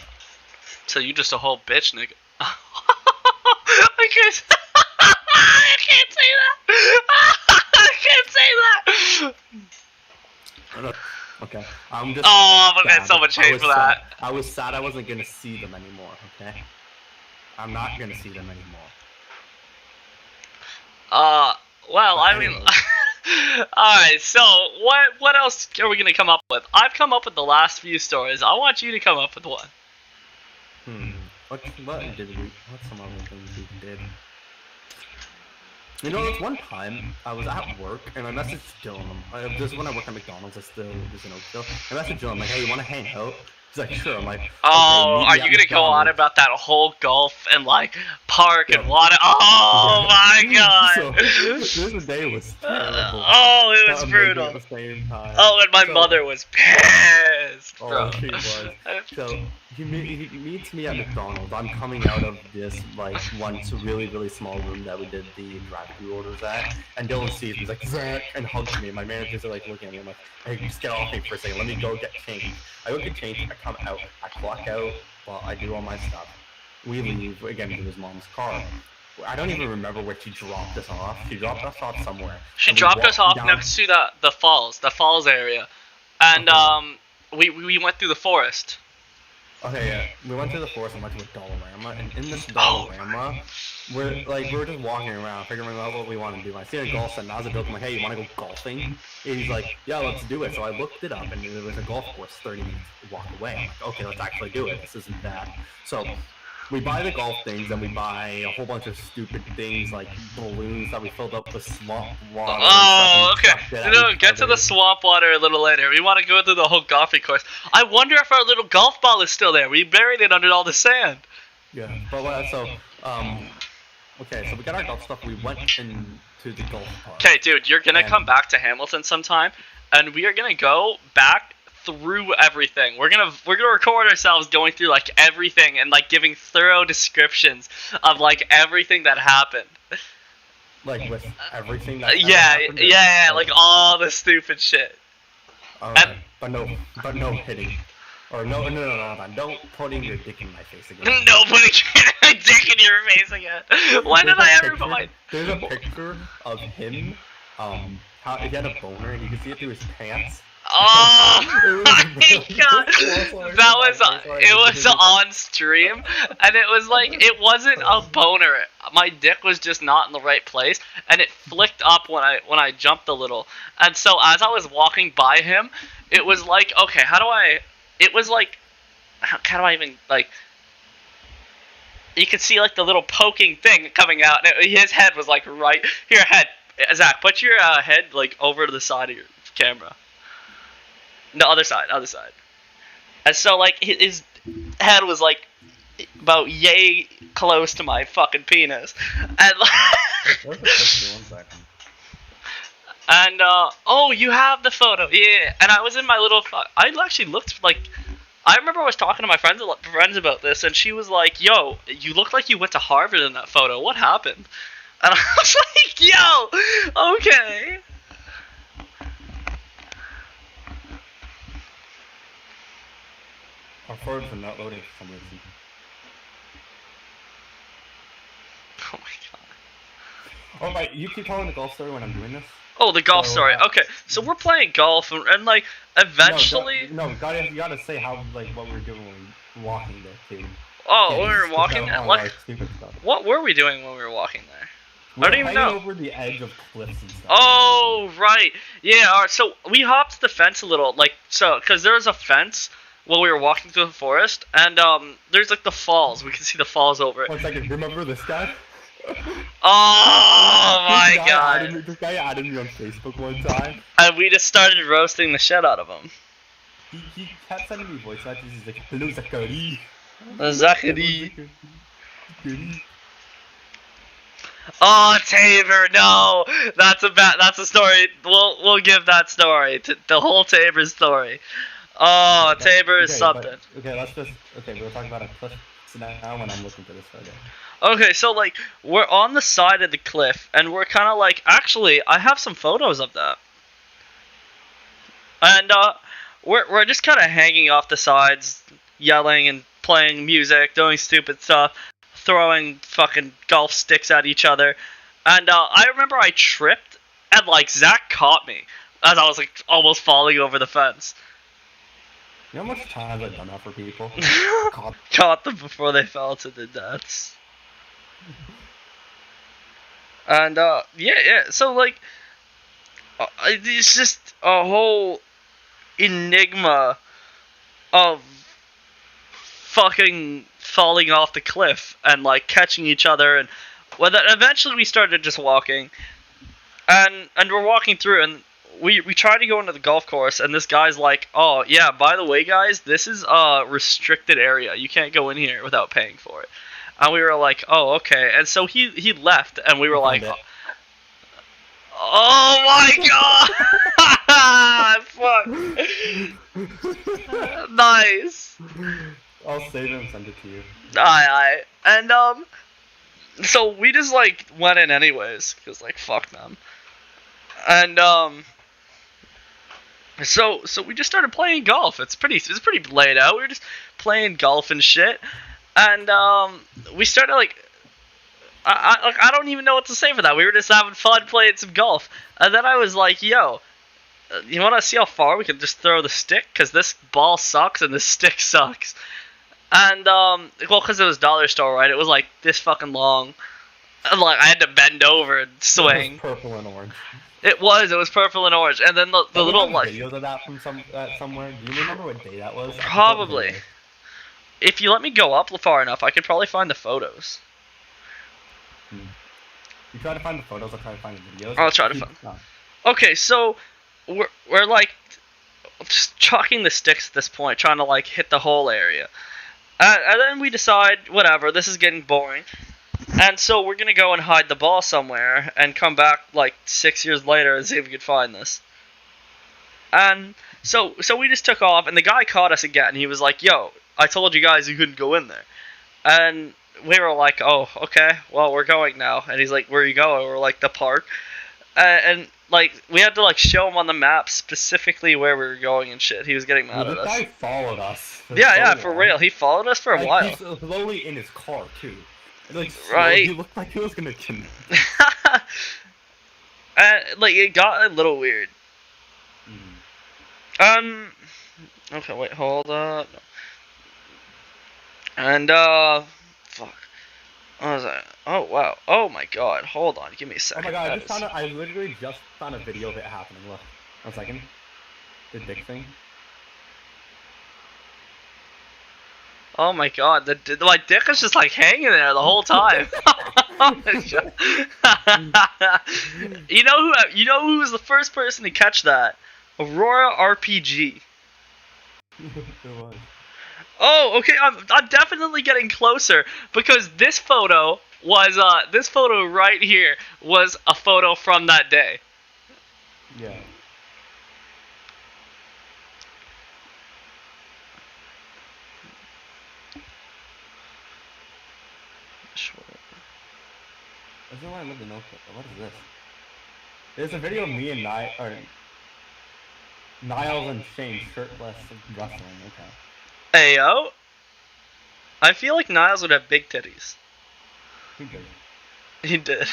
So you just a whole bitch, nigga. I can't. I can't say that. I can't say that. Okay, I'm just. Oh, I'm gonna get so much hate for that. I was sad I wasn't gonna see them anymore. Okay, I'm not gonna see them anymore. Well, I mean, alright, so what else are we gonna come up with? I've come up with the last few stories. I want you to come up with one. What's some other things we did? You know, this one time I was at work and I messaged Dylan. This is when I work at McDonald's. I still was in Oakville. I messaged Dylan, like, hey, you want to hang out? He's like, sure. I'm like, oh, okay, are you gonna go on about that whole golf and like park and water? Oh my god! So, this day was terrible. Oh, it was brutal. At the same time. Oh, and my mother was pissed, bro. Oh, she was. So he meets me at McDonald's. I'm coming out of this like once really really small room that we did the drive-thru orders at, and Dylan sees me. He's like, Zach, and hugs me. And my managers are like looking at me. I'm like, hey, just get off me for a second. Let me go get changed. I go get changed. I come out. I clock out while I do all my stuff. We leave again to his mom's car. I don't even remember where she dropped us off. She dropped us off somewhere. She dropped us off next to the falls area, and we went through the forest. Okay, yeah. We went through the forest and went to a Dollarama, and in this Dollarama, we're just walking around, figuring out what we want to do. I see a golf set, and I was a joke. I'm like, hey, you want to go golfing? And he's like, yeah, let's do it. So I looked it up, and there was a golf course 30 minutes walk away. I'm like, okay, let's actually do it. This isn't bad. So we buy the golf things, and we buy a whole bunch of stupid things like balloons that we filled up with swamp water. Oh, okay. No, get to the swamp water a little later. We want to go through the whole golfing course. I wonder if our little golf ball is still there. We buried it under all the sand. Yeah, but okay, so we got our golf stuff. We went into the golf park. Okay, dude, you're gonna come back to Hamilton sometime, and we are gonna go back through everything. We're gonna record ourselves going through like everything and like giving thorough descriptions of like everything that happened. Like with everything that happened? Yeah, like all the stupid shit. Alright, but no hitting. Or no, putting your dick in my face again. No putting your dick in your face again. When did I ever put my... There's a picture of him, how he had a boner and you can see it through his pants. Oh my god! It was on stream, and it was like, it wasn't a boner. My dick was just not in the right place, and it flicked up when I jumped a little. And so as I was walking by him, it was like, okay, how do I even, like, you could see like the little poking thing coming out, and his head was like right here. Zach, put your head like over to the side of your camera. No, other side. And so, like, his head was, like, about yay close to my fucking penis. And, like... And, oh, you have the photo. Yeah. And I was in my little... I actually looked, like... I remember I was talking to my friends about this, and she was like, yo, you look like you went to Harvard in that photo. What happened? And I was like, yo, okay. Our photos are not loading for some reason. Oh my god. Oh my, you keep telling the golf story when I'm doing this? Oh, the golf story. Okay, so we're playing golf, and like, eventually... No, you gotta say how, like, what we were doing when we were walking there, too. Oh, when we were walking on there? our Like, stupid stuff. what were we doing when we were walking there? We're don't even hanging know. over the edge of cliffs and stuff. Oh, right. Yeah, alright, so we hopped the fence a little, like, so, because there was a fence while we were walking through the forest, and, there's, like, the falls. We can see the falls over it. 1 second, remember this guy? Oh, my God. This guy added me on Facebook one time. And we just started roasting the shit out of him. He kept sending me voice messages. He's like, hello, Zachary. Zachary. Oh, Tabor, no! That's a story. We'll give that story. The whole Tabor story. Oh, Tabor is something. We're talking about a cliff now when I'm looking for this photo. Okay, so, like, we're on the side of the cliff, and we're kind of like, actually, I have some photos of that. And, we're just kind of hanging off the sides, yelling and playing music, doing stupid stuff, throwing fucking golf sticks at each other. And, I remember I tripped, and, like, Zach caught me as I was, like, almost falling over the fence. You know how much times I've done that for people? Caught them before they fell to the deaths. And, yeah, so, like, it's just a whole enigma of fucking falling off the cliff and, like, catching each other, and well, then eventually we started just walking, and we're walking through, and we tried to go into the golf course, and this guy's like, oh, yeah, by the way, guys, this is a restricted area. You can't go in here without paying for it. And we were like, oh, okay. And so he left, and we were like, oh my God! Fuck. Nice. I'll save it and send it to you. Aye. And, so we just, like, went in anyways, because, like, fuck them. And, so we just started playing golf. It's pretty laid out. We were just playing golf and shit. And, we started, like, I don't even know what to say for that. We were just having fun playing some golf. And then I was like, yo, you want to see how far we can just throw the stick? Because this ball sucks and this stick sucks. And, well, because it was dollar store, right? It was, like, this fucking long. And, like, I had to bend over and swing. It was purple and orange. It was purple and orange. And then the little, like... videos of that from somewhere? Do you remember what day that was? Probably. If you let me go up far enough, I could probably find the photos. You try to find the photos, I'll try to find the videos. I'll try to find. Okay, so we're like just chucking the sticks at this point, trying to like hit the whole area, and then we decide, whatever, this is getting boring, and so we're gonna go and hide the ball somewhere and come back like 6 years later and see if we could find this. And so we just took off, and the guy caught us again. He was like, "Yo, I told you guys you couldn't go in there," and we were like, oh, okay, well, we're going now. And he's like, where are you going? We're like, the park. And, like, we had to, like, show him on the map specifically where we were going and shit. He was getting mad at us. This guy followed us. Yeah, for real. He followed us for a while. He's slowly in his car, too. Like, right. He looked like he was gonna kill me. And, like, it got a little weird. Okay, wait, hold up. And, fuck. What was that? Oh, wow. Oh, my God. Hold on. Give me a second. Oh, my God. I literally just found a video of it happening. Look. 1 second. The dick thing. Oh, my God. My dick is just, like, hanging there the whole time. You know who was the first person to catch that? Aurora RPG. Oh, okay. I'm definitely getting closer, because this photo right here was a photo from that day. Yeah. Sure. That's why I live in Oakland. What is this? There's a video of me and Niles and Shane shirtless wrestling. Okay. Ayo. I feel like Niles would have big titties. He did. He did.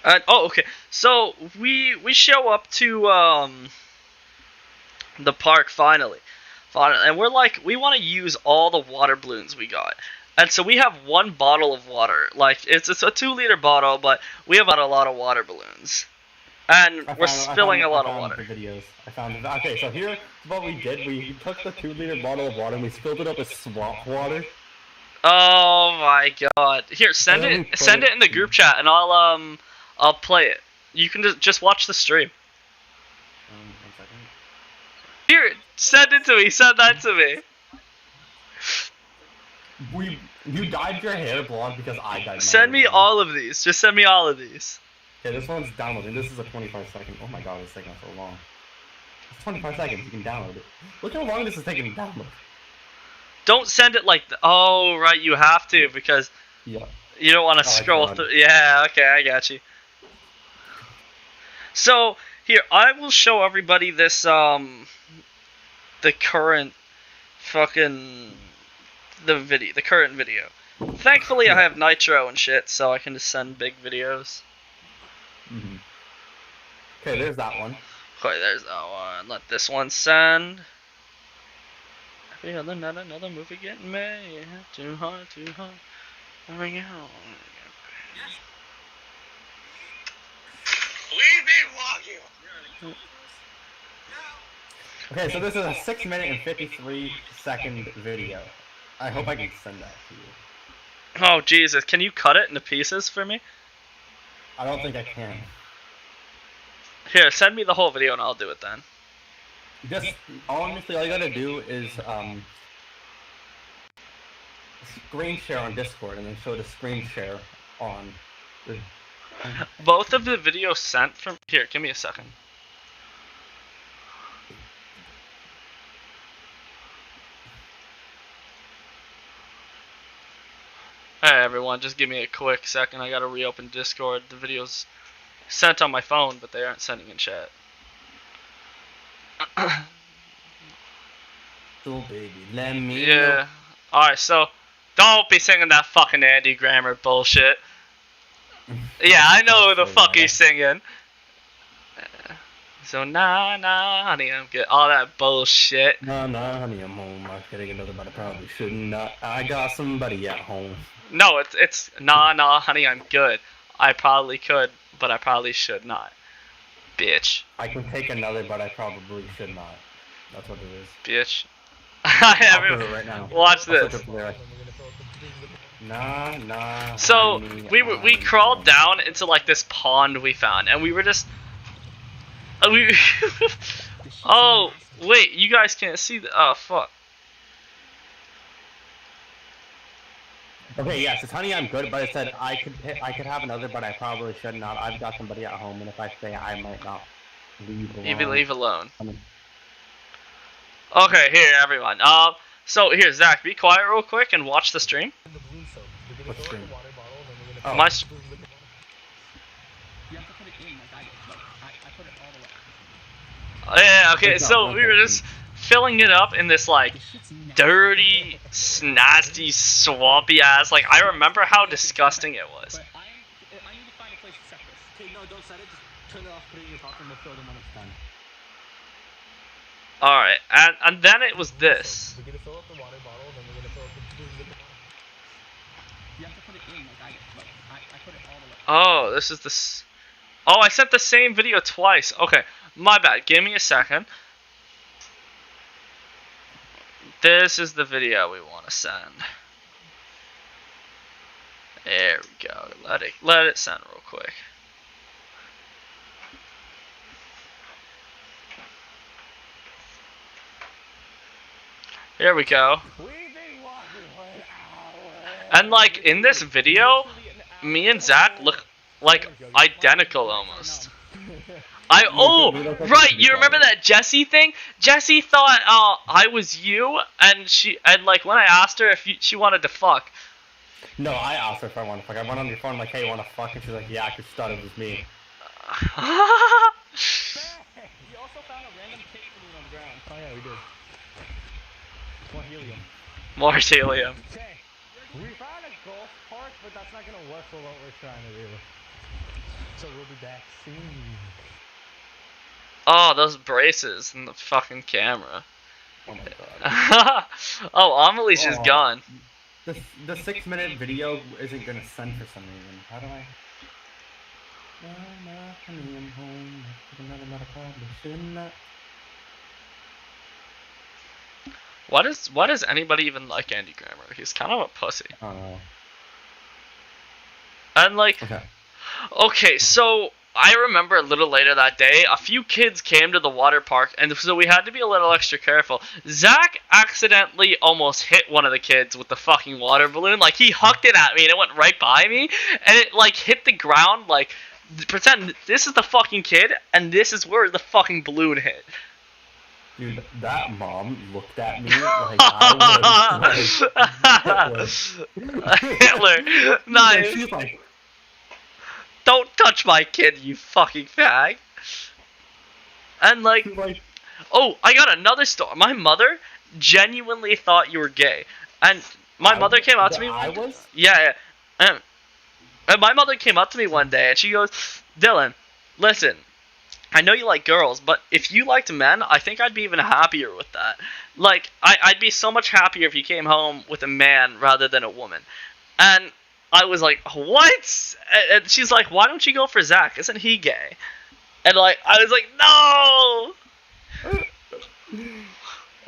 Okay. So we show up to the park finally, and we're like, we want to use all the water balloons we got, and so we have one bottle of water. Like it's a 2-liter bottle, but we have a lot of water balloons, and we're spilling a lot of water. The videos. I found it. Okay, so here's what we did. We took the 2-liter bottle of water and we filled it up with swamp water. Oh my god! Here, send it in the group chat, and I'll play it. You can just watch the stream. 1 second. Here, send it to me. Send that to me. You dyed your hair blonde because I dyed my Send me hair blonde. all of these. Just send me all of these. Okay, this one's downloading. This is a 25-second. Oh my god, it's taking so long. It's 25 seconds. You can download it. Look how long this is taking to download. Don't send it like oh right, you have to because Yeah. you don't want to scroll through. Yeah, okay, I got you. So here, I will show everybody this the current fucking the current video. Thankfully, I have Nitro and shit, so I can just send big videos. Okay, there's that one. Okay, there's that one. Let this one send. Every other night, another movie getting made. Too hard, too hard. There we go. We've been walking. Okay, so this is a 6-minute and 53-second video. I hope I can send that to you. Oh Jesus! Can you cut it into pieces for me? I don't think I can. Here, send me the whole video and I'll do it then. Just honestly, all you gotta do is screen share on Discord and then show the screen share on. Both of the videos sent from here. Give me a second. Hey everyone, just give me a quick second. I gotta reopen Discord. The videos sent on my phone, but they aren't sending in chat. So baby, let me. Yeah. Alright, so don't be singing that fucking Andy Grammer bullshit. Yeah, I know who the fuck he's singing. So nah, honey, I'm good. All that bullshit. Nah, honey, I'm home. I'm getting another, but I probably shouldn't. I got somebody at home. No, it's nah, honey, I'm good. I probably could, but I probably should not. Bitch. I can take another, but I probably should not. That's what it is. Bitch. I'll do it right now. Watch this. Nah. So honey, we crawled down into like this pond we found, and we were just oh wait, you guys can't see the oh fuck. Okay, yes, it's honey, I'm good, but it said I could have another, but I probably should not. I've got somebody at home, and if I stay, I might not leave alone. You leave alone. I mean, okay, here everyone. So here, Zach, be quiet real quick and watch the stream. what stream? Oh. Yeah, okay, so we were just filling it up in this like dirty, nasty, swampy ass. Like I remember how disgusting it was. I need to find a place to set this. Okay, no, don't set it. Just turn it off, put it in your pocket, and we'll fill them when it's done. All right, and then it was this. We're gonna fill up the water bottle, then we're gonna fill up the. You have to put it in, I put it all the way. Oh, this is this. Oh, I sent the same video twice. Okay, my bad. Give me a second. This is the video we want to send. There we go. Let it send real quick. Here we go. And like in this video, me and Zach look like identical almost. Right, you remember that Jessie thing? Jessie thought I was you, and like when I asked her if she wanted to fuck. No, I asked her if I want to fuck. I went on your phone like, hey, you want to fuck? And she's like, yeah, I just thought it was me. You also found a random cake balloon on the ground. Oh yeah, we did. More helium. More helium. Okay. We found a golf park, but that's not gonna work for what we're trying to do. So we'll be back soon. Oh, those braces and the fucking camera. Oh my god. Oh, Amelie's just Oh. gone. The 6-minute video isn't gonna send for some reason. How do I? I'm home. Another probably should not. Why does anybody even like Andy Grammer? He's kind of a pussy. I don't know. And like, okay, so I remember a little later that day, a few kids came to the water park, and so we had to be a little extra careful. Zach accidentally almost hit one of the kids with the fucking water balloon. Like, he hucked it at me, and it went right by me, and it, like, hit the ground, like, pretend this is the fucking kid, and this is where the fucking balloon hit. Dude, that mom looked at me like I was like Hitler. Nice. She's like, don't touch my kid, you fucking fag. And like, oh, I got another story. My mother genuinely thought you were gay, and my mother came out to me. I was? Yeah. And my mother came up to me one day, and she goes, "Dylan, listen. I know you like girls, but if you liked men, I think I'd be even happier with that. Like, I'd be so much happier if you came home with a man rather than a woman." And I was like, what? And she's like, why don't you go for Zach? Isn't he gay? And like, I was like, no!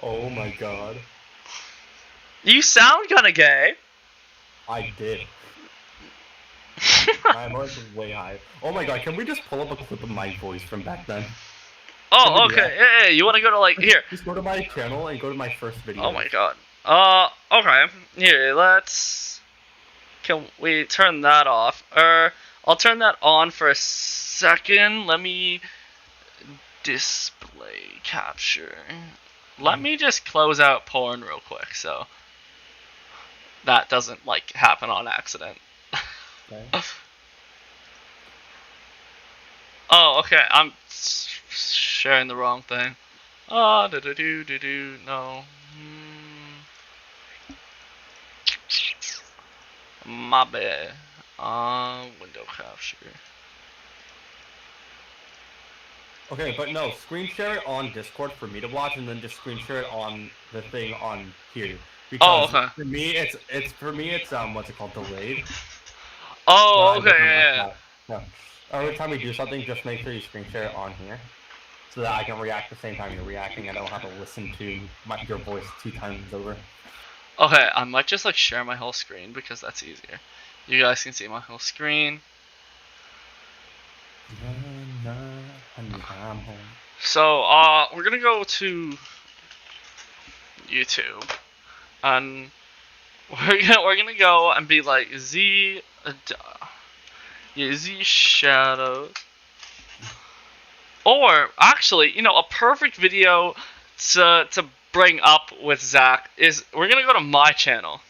Oh my god. You sound kind of gay. I did. My voice was way high. Oh my god, can we just pull up a clip of my voice from back then? Oh, okay. Yeah, you want to go to, like, here. Just go to my channel and go to my first video. Oh my god. Okay. Here, let's... Can we turn that off? I'll turn that on for a second. Let me... Display capture. Let me just close out porn real quick, so... that doesn't, like, happen on accident. Okay. Oh, okay. I'm sharing the wrong thing. No. My bad. Window capture. Okay, but no, screen share it on Discord for me to watch, and then just screen share it on the thing on here. Because okay. For me, it's what's it called, delayed. Oh, No, okay, yeah. No. Every time we do something, just make sure you screen share it on here, so that I can react the same time you're reacting. I don't have to listen to your voice 2 times over. Okay, I might just like share my whole screen because that's easier. You guys can see my whole screen. So, we're gonna go to YouTube, and we're gonna go and be like Z Shadows, or actually, you know, a perfect video to bring up with Zach is we're gonna go to my channel.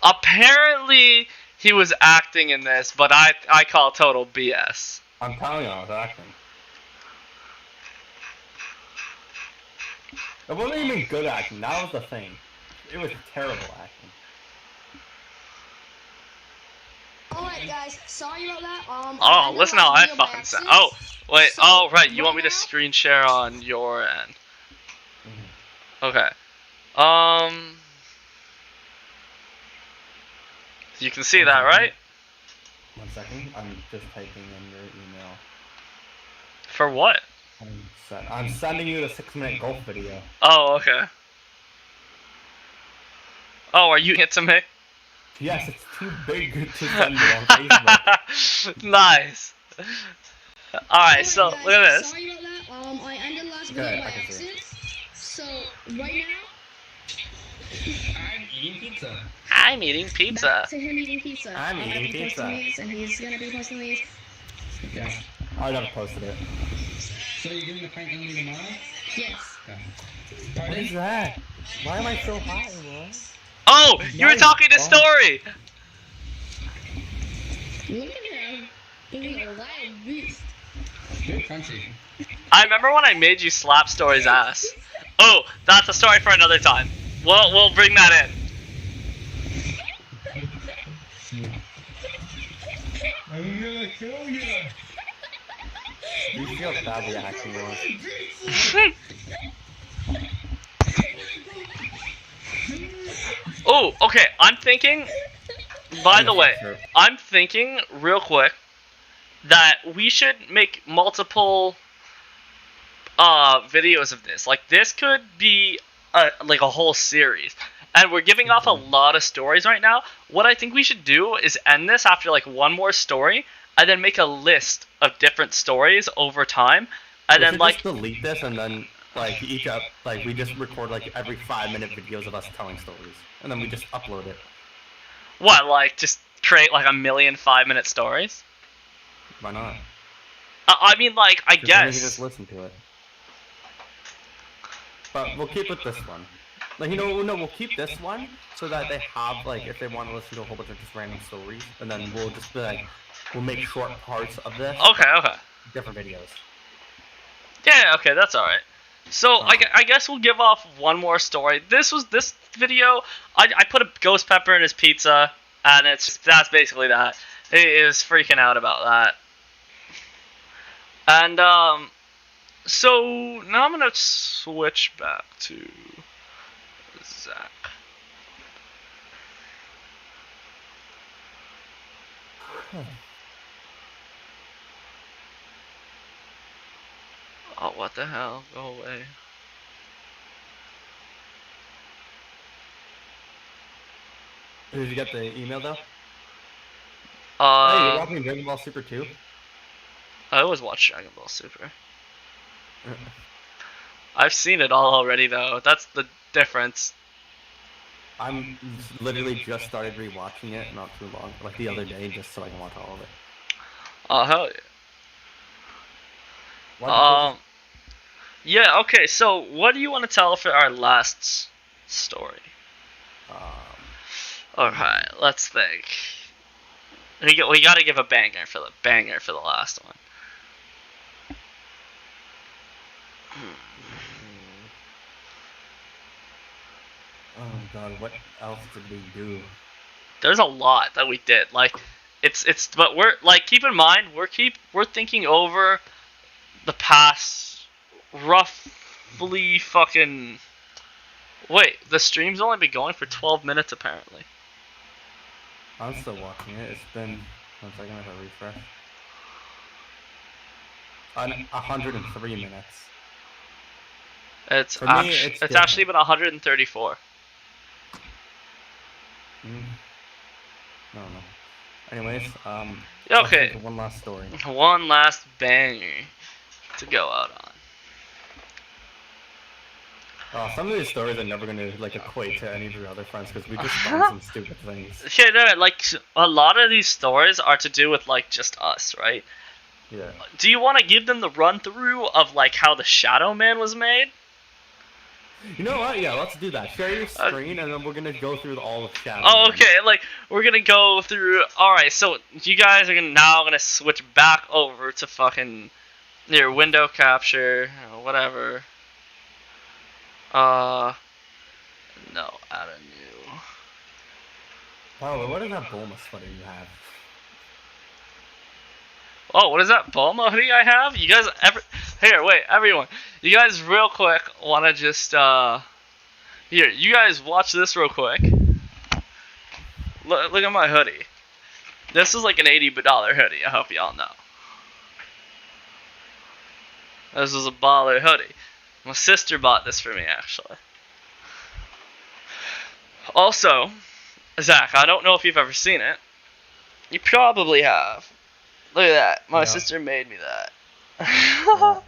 Apparently, he was acting in this, but I call total BS. I'm telling you, I was acting. It wasn't even good acting. That was the thing. It was terrible acting. Alright guys, sorry about that. Oh, listen how I fucking sound. Oh, wait. So, oh, right. You want me to screen share on your end? Okay. You can see that, right? 1 second. I'm just typing in your email. For what? I'm sending you the 6-minute golf video. Oh, okay. Oh, are you it to me? Yes, it's too big to send you on Facebook. Nice. Alright, so guys, look at this. Sorry about that. I ended last video by accident. So right now, I'm eating pizza. I'm eating pizza. back to him eating pizza. I'm eating gonna be pizza. posting these, and he's gonna be posting these. Yeah. I never posted it. So you're doing the prank only tomorrow? Yes. Okay. What is that? Why am I so high, bro? Oh, you were talking to Story. Look at him being a wild beast. You're crunchy. I remember when I made you slap Story's ass. Oh, that's a story for another time. We'll bring that in. I'm gonna kill you. You see how bad the acting was. Oh, okay. I'm thinking. By the way, Sure. I'm thinking real quick that we should make multiple videos of this. Like this could be like a whole series. And we're giving off a lot of stories right now. What I think we should do is end this after like one more story and then make a list of different stories over time. And then like just delete this and then like each up like we just record like every 5-minute videos of us telling stories. And then we just upload it. what, like just create like a million 5-minute stories? Why not? I mean like I Then you guess. can just listen to it. But we'll keep with this one. Like, you know, no, we'll keep this one so that they have, like, if they want to listen to a whole bunch of just random stories, and then we'll just be like, we'll make short parts of this. Okay. Different videos. Yeah, okay, that's alright. So, I guess we'll give off one more story. This video, I put a ghost pepper in his pizza, and that's basically that. He is freaking out about that. And, so, now I'm gonna switch back to Zach. Oh, what the hell? Go away. Did you get the email, though? Hey, you're I watching Dragon Ball Super 2? always watch Dragon Ball Super. I've seen it all already, though. That's the difference. I'm literally just started rewatching it not too long, like the other day, just so I can watch all of it. Oh, hell yeah. Yeah, okay, so what do you want to tell for our last story? Alright, let's think. We gotta give a banger for the last one. Oh god, what else did we do? There's a lot that we did. Like, but we're like, keep in mind, we're thinking over the past roughly fucking. Wait, the stream's only been going for 12 minutes apparently. I'm still watching it. It's been 1 second if I refresh. 103 minutes. It's For me, it's actually been 134. No. Anyways, Okay. One last story. One last banger to go out on. Some of these stories are never gonna like equate to any of your other friends because we just found some stupid things. Yeah, no, like a lot of these stories are to do with like just us, right? Yeah. Do you want to give them the run through of like how the Shadow Man was made? You know what? Yeah, let's do that. Share your screen, and then we're gonna go through all of Shadow. Oh, okay. Like we're gonna go through. All right, so you guys are now gonna switch back over to fucking your window capture, whatever. No, add a new. Oh, what is that Bulma sweater you have? Oh, what is that Bulma hoodie I have? You guys here, wait, everyone. You guys real quick wanna just here, you guys watch this real quick. Look at my hoodie. This is like an $80 hoodie, I hope y'all know. This is a baller hoodie. My sister bought this for me actually. Also, Zach, I don't know if you've ever seen it. You probably have. Look at that. My sister made me that. Yeah.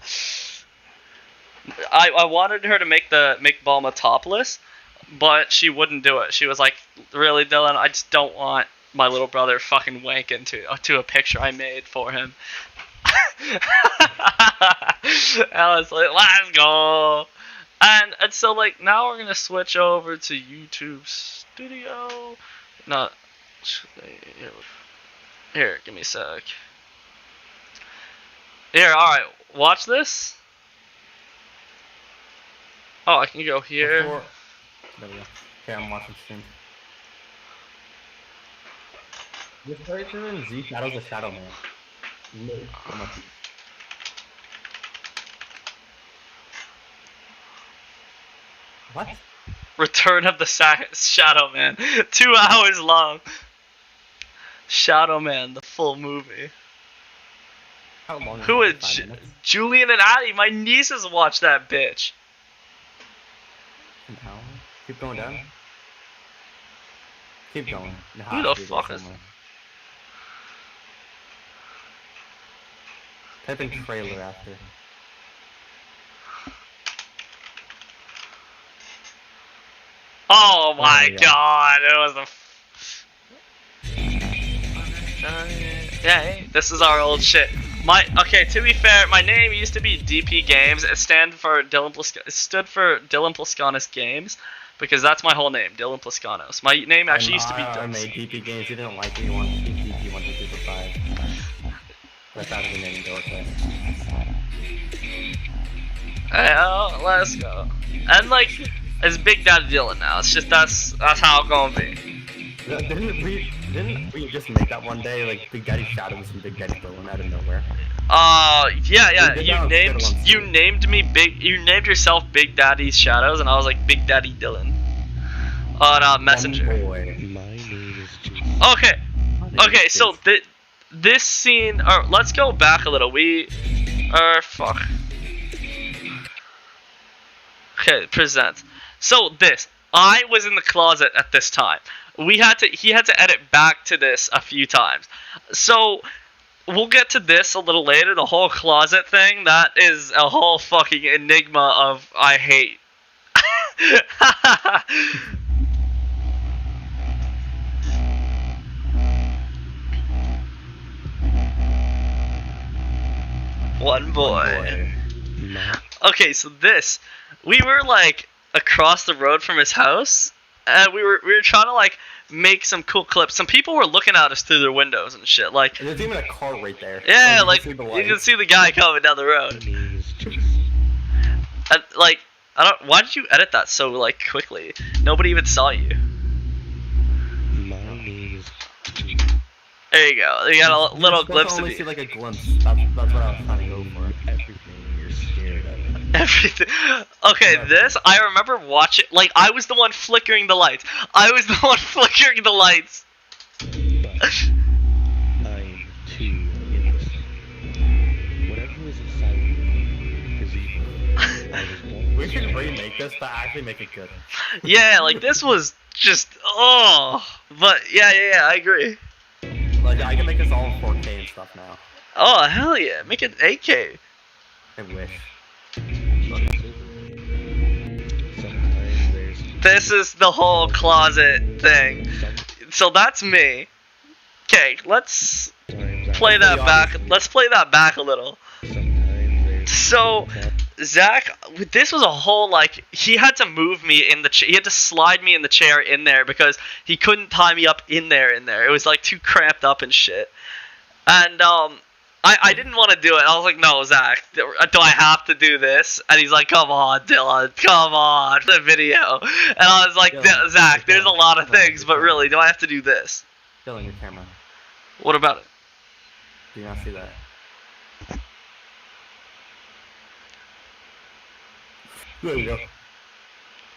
I wanted her to make Bulma topless, but she wouldn't do it. She was like, "Really, Dylan? I just don't want my little brother fucking wanking to a picture I made for him." I was like, "Let's go!" And so like now we're gonna switch over to YouTube Studio. No, here, give me a sec. Here, alright, watch this. Oh, I can go here. There we go. Okay, I'm watching stream. This character in Z Shadow's a Shadow Man. No, What? Return of the Shadow Man. 2 hours long. Shadow Man, the full movie. How long? Who is is it? 5 minutes? Julian and Addie? My nieces watch that bitch. An hour? Keep going down. Keep going. It Who has the to be there fuck is- somewhere. Type in trailer after. Oh my yeah. god, it was a. Yeah, this is our old shit. Okay, to be fair, my name used to be DP Games. It stood for Dylan Plascanis Games, because that's my whole name, Dylan Plascanos. My name actually used to be I Dylan. made DP Games. You didn't like it. You wanted to keep DP 1, 2, 3, 4, 5. That's out of the name. Go okay. Well, let's go. And like, it's Big Daddy Dylan now. It's just that's how it's gonna be. Didn't we just make that one day? Like Big Daddy Shadows and Big Daddy Dylan out of nowhere. Yeah. We did that on You named yourself Big Daddy Shadows, and I was like Big Daddy Dylan. On Messenger. Boy. My name is Jason. Okay. So this scene, or let's go back a little. Fuck. Okay, present. So I was in the closet at this time. He had to edit back to this a few times. So we'll get to this a little later. The whole closet thing, that is a whole fucking enigma of I hate. One boy. Okay, so we were like across the road from his house, and we were trying to like make some cool clips. Some people were looking at us through their windows and shit. Like, And there's even a car right there. yeah, you like can see the you lights. can see the guy coming down the road. My name is Jason. And, like, why did you edit that so like quickly? Nobody even saw you. My name is Jason. There you go. You got a little You're supposed glimpse to of only you. see like a glimpse. That's what I was trying to go for. Everything you're scared of. Everything. Okay, this I remember watching. Like, I was the one flickering the lights. But I'm too innocent. Whatever is inside of me is evil. I was born We should so- remake this, but actually make it good. Yeah, like this was just But yeah, I agree. Like I can make this all in 4K and stuff now. Oh hell yeah, make it 8K. I wish. Sometimes there's This is the whole closet thing. So that's me. Okay, let's play that back. Let's play that back a little. Sometimes there's So, Zach, this was a whole, like, he had to move me in the he had to slide me in the chair in there because he couldn't tie me up in there. It was, like, too cramped up and shit. And, I didn't want to do it. I was like, no, Zach, do I have to do this? And he's like, come on, Dylan, come on, the video. And I was like, Dylan, Zach, there's a lot of Dylan, things, but really, do I have to do this? Still in your camera. What about it? Do you not see that? There you go.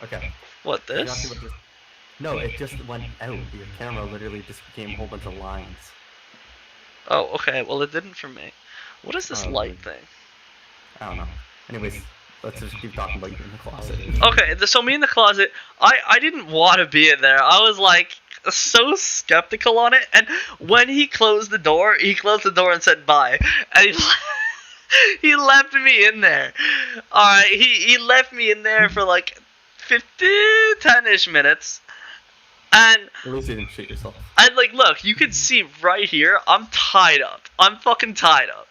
Okay. What, Do you not see this? what this? No, it just went out. Your camera literally just became a whole bunch of lines. Oh, okay, well, it didn't for me. What is this Oh, light weird. thing? I don't know. Anyways, let's just keep talking about you in the closet. Okay, so me in the closet, I didn't want to be in there. I was like so skeptical on it, and when he closed the door and said bye, and he left me in there. Alright, he left me in there for like 10-ish minutes, and At least you didn't shoot yourself. I'd like, look, you can see right here, I'm tied up. I'm fucking tied up.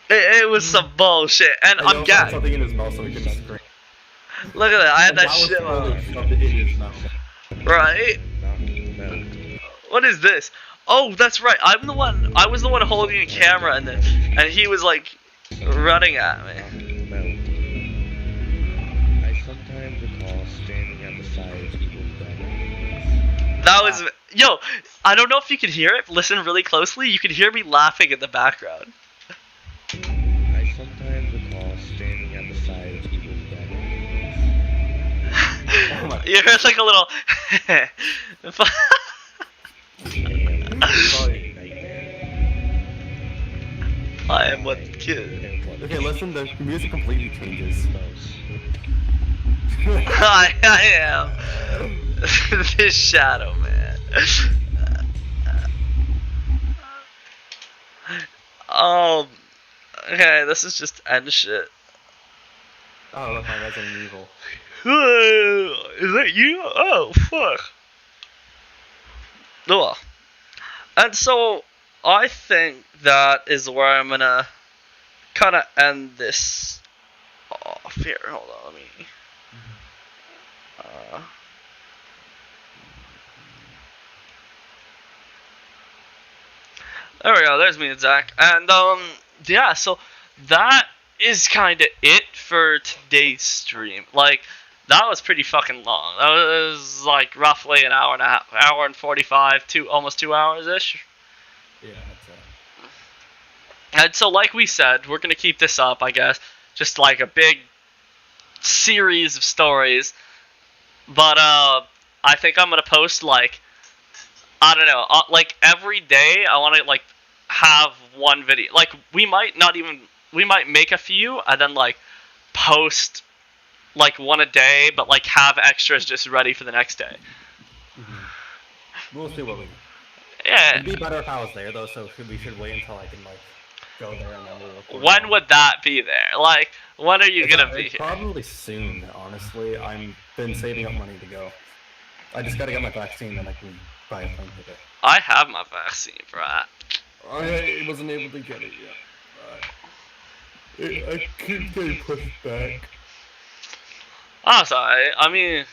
It was some bullshit, and Hey, I'm yo, put gagged. something in his mouth so we can scream. Look at that, I had that was shit fully on. shoved in his mouth. Right? no. What is this? Oh, that's right. I was the one holding a camera, and he was like running at me. No. I sometimes recall standing at the side of people's beds. That was yo. I don't know if you could hear it. Listen really closely. You could hear me laughing in the background. I sometimes recall standing at the side of people's beds. my- You heard like a little. Sorry. I am what kid. Okay, listen, the music completely changes. I am this shadow man. Okay, this is just end shit. Oh, look, my Resident Evil. Is that you? Oh, fuck. Ugh. And so, I think that is where I'm gonna kind of end this off here. Hold on, let me. There we go. There's me and Zach. And yeah. So that is kind of it for today's stream. Like, that was pretty fucking long. That was like roughly an hour and a half, hour and 45, almost 2 hours ish. Yeah, that's it. And so, like we said, we're gonna keep this up, I guess, just like a big series of stories. But I think I'm gonna post like, I don't know, like every day. I want to like have one video. Like we might make a few and then like post like one a day, but like have extras just ready for the next day. We'll see what we do. Yeah. It'd be better if I was there though, so we should wait until I can like go there and then we'll record. When would that be there? Like, when are you gonna be here? Probably soon, honestly. I've been saving up money to go. I just gotta get my vaccine and I can buy a plane ticket. I have my vaccine for that. I wasn't able to get it yet. I keep getting pushed back. Oh, sorry. I mean,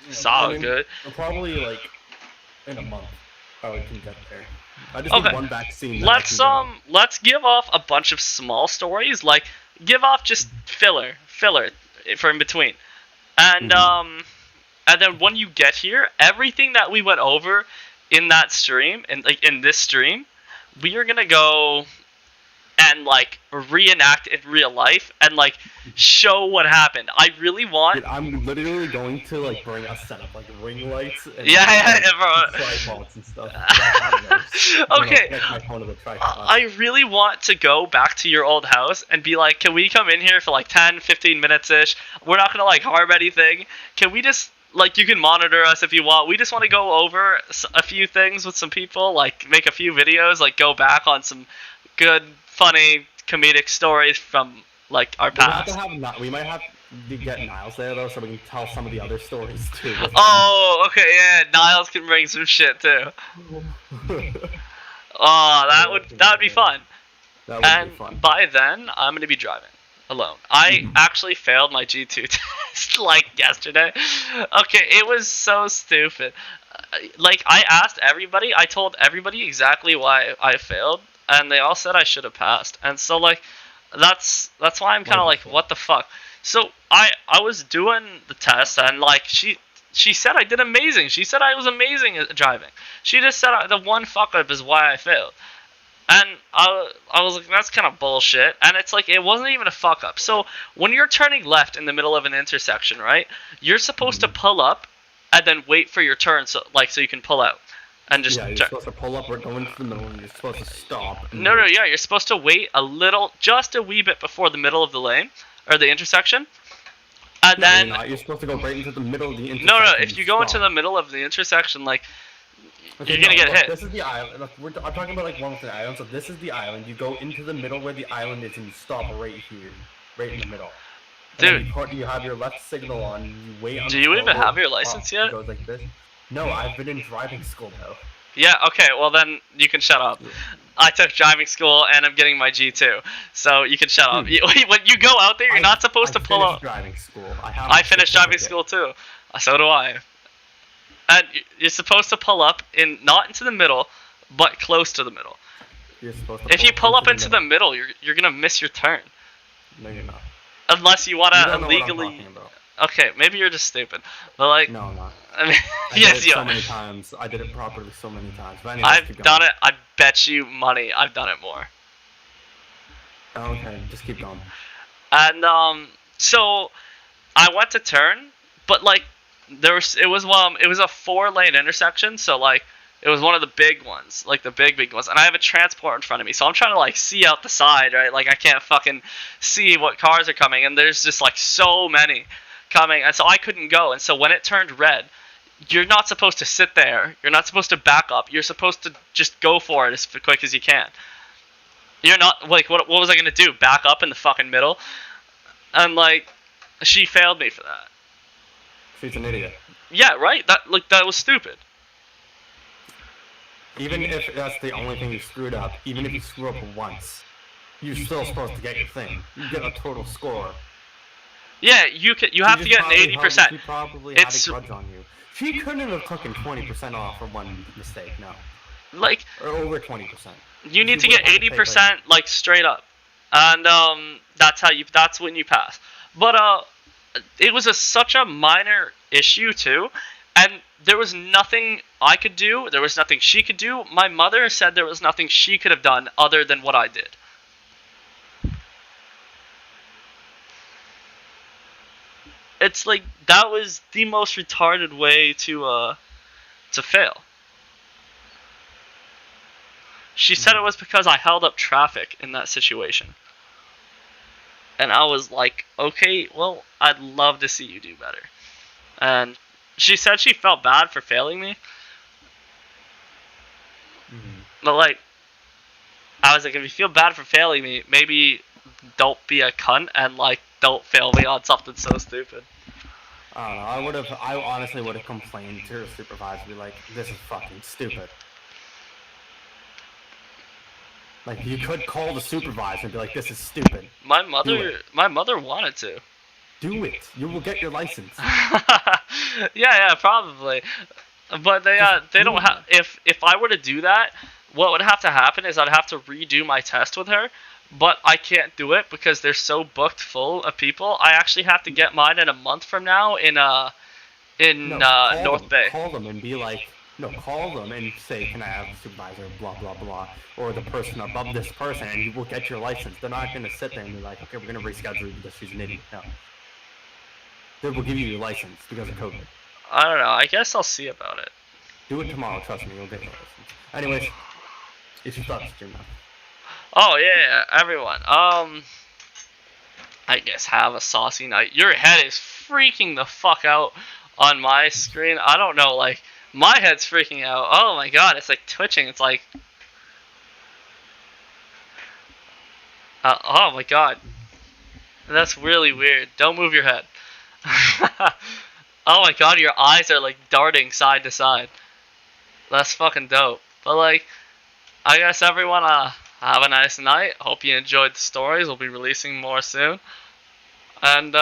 it's all good. Probably like in a month, I can get there. I just Okay. need one vaccine. then I Let's can go. let's give off a bunch of small stories. Like, give off just filler for in between, and and then when you get here, everything that we went over in that stream and like in this stream, we are gonna go and like reenact in real life and like show what happened. I really want. Dude, I'm literally going to like bring a setup like ring lights and Yeah, bro. tripods and stuff. Okay. Like my phone to the tripod. I really want to go back to your old house and be like, can we come in here for like 10, 15 minutes ish? We're not gonna like harm anything. Can we just like, you can monitor us if you want. We just want to go over a few things with some people, like make a few videos, like go back on some good, funny, comedic stories from like our past. We might have to get Niles there though, so we can tell some of the other stories too. Oh, okay, yeah. Niles can bring some shit too. Oh, that would be fun. That would And be fun. by then, I'm gonna be driving alone. I actually failed my G2 test like yesterday. Okay, it was so stupid. Like, I told everybody exactly why I failed, and they all said I should have passed. And so like, that's why I'm kind of like, what the fuck. So I was doing the test, and like she said I did amazing. She said I was amazing at driving. She just said the one fuck up is why I failed. And I was like, that's kind of bullshit. And it's like, it wasn't even a fuck up. So when you're turning left in the middle of an intersection, right, you're supposed to pull up and then wait for your turn, so you can pull out and just you're supposed to pull up. We're going to the middle, and you're supposed to stop. No, yeah, you're supposed to wait just a wee bit before the middle of the lane or the intersection, and then you're not. You're supposed to go right into the middle of the intersection. no, if you go into the middle of the intersection, like, okay, you're gonna get hit. This is the island. Look, I'm talking about like one with the island. So this is the island. You go into the middle where the island is, and you stop right here, right in the middle. And Dude, you have your left signal on. You wait. Do you even have your license yet? It goes like this. No, I've been in driving school though. Yeah, okay, well then you can shut up. I took driving school and I'm getting my G2, so you can shut up. When you go out there, you're not supposed to pull up. Driving school. I finished driving school too. So do I. And you're supposed to pull up not into the middle, but close to the middle. You're supposed to if you pull up into the middle, you're gonna miss your turn. No, you're not. Unless you wanna You don't know what I'm illegally. talking about. Okay, maybe you're just stupid. But like, No, I'm not. I mean, I did yes, it you so are. many times. I did it properly so many times. But anyways, I've done it. I bet you money. I've done it more. Okay, just keep going. And so I went to turn, but like it was a 4-lane intersection, so like it was one of the big ones, like the big ones, and I have a transport in front of me, so I'm trying to like see out the side, right? Like I can't fucking see what cars are coming, and there's just like so many coming, and so I couldn't go, and so when it turned red, you're not supposed to sit there, you're not supposed to back up, you're supposed to just go for it as quick as you can. You're not like what was I gonna do? Back up in the fucking middle? And like she failed me for that. She's an idiot. Yeah, right. That was stupid. Even if that's the only thing you screwed up, even if you screw up once, you're still supposed to get your thing. You get a total score. Yeah, you have to get an 80%. She probably had a grudge on you. She couldn't have taken 20% off for one mistake. No. Like. Or over 20%. You need to get 80% like straight up, and that's when you pass. But it was such a minor issue too, and there was nothing I could do. There was nothing she could do. My mother said there was nothing she could have done other than what I did. It's like that was the most retarded way to fail. She said it was because I held up traffic in that situation. And I was like, okay, well, I'd love to see you do better. And she said she felt bad for failing me. But like, I was like, if you feel bad for failing me, maybe don't be a cunt and like, don't fail me on something so stupid. I don't know, I honestly would have complained to her supervisor, be like, this is fucking stupid. Like, you could call the supervisor and be like, this is stupid. My mother wanted to. Do it. You will get your license. yeah, probably. But they don't have. If I were to do that, what would have to happen is I'd have to redo my test with her. But I can't do it because they're so booked full of people. I actually have to get mine in a month from now in North Bay. Call them and be like, no, call them and say, can I have the supervisor, blah, blah, blah, or the person above this person, and you will get your license. They're not going to sit there and be like, okay, we're going to reschedule you because she's an idiot. No. They will give you your license because of COVID. I don't know. I guess I'll see about it. Do it tomorrow. Trust me, you'll get your license. Anyways, it's your thoughts, Jim. Oh, yeah, everyone. I guess have a saucy night. Your head is freaking the fuck out on my screen. I don't know, like, my head's freaking out. Oh my god, it's like twitching. It's like... oh my god. That's really weird. Don't move your head. Oh my god, your eyes are like darting side to side. That's fucking dope. But like, I guess everyone, have a nice night. Hope you enjoyed the stories. We'll be releasing more soon. And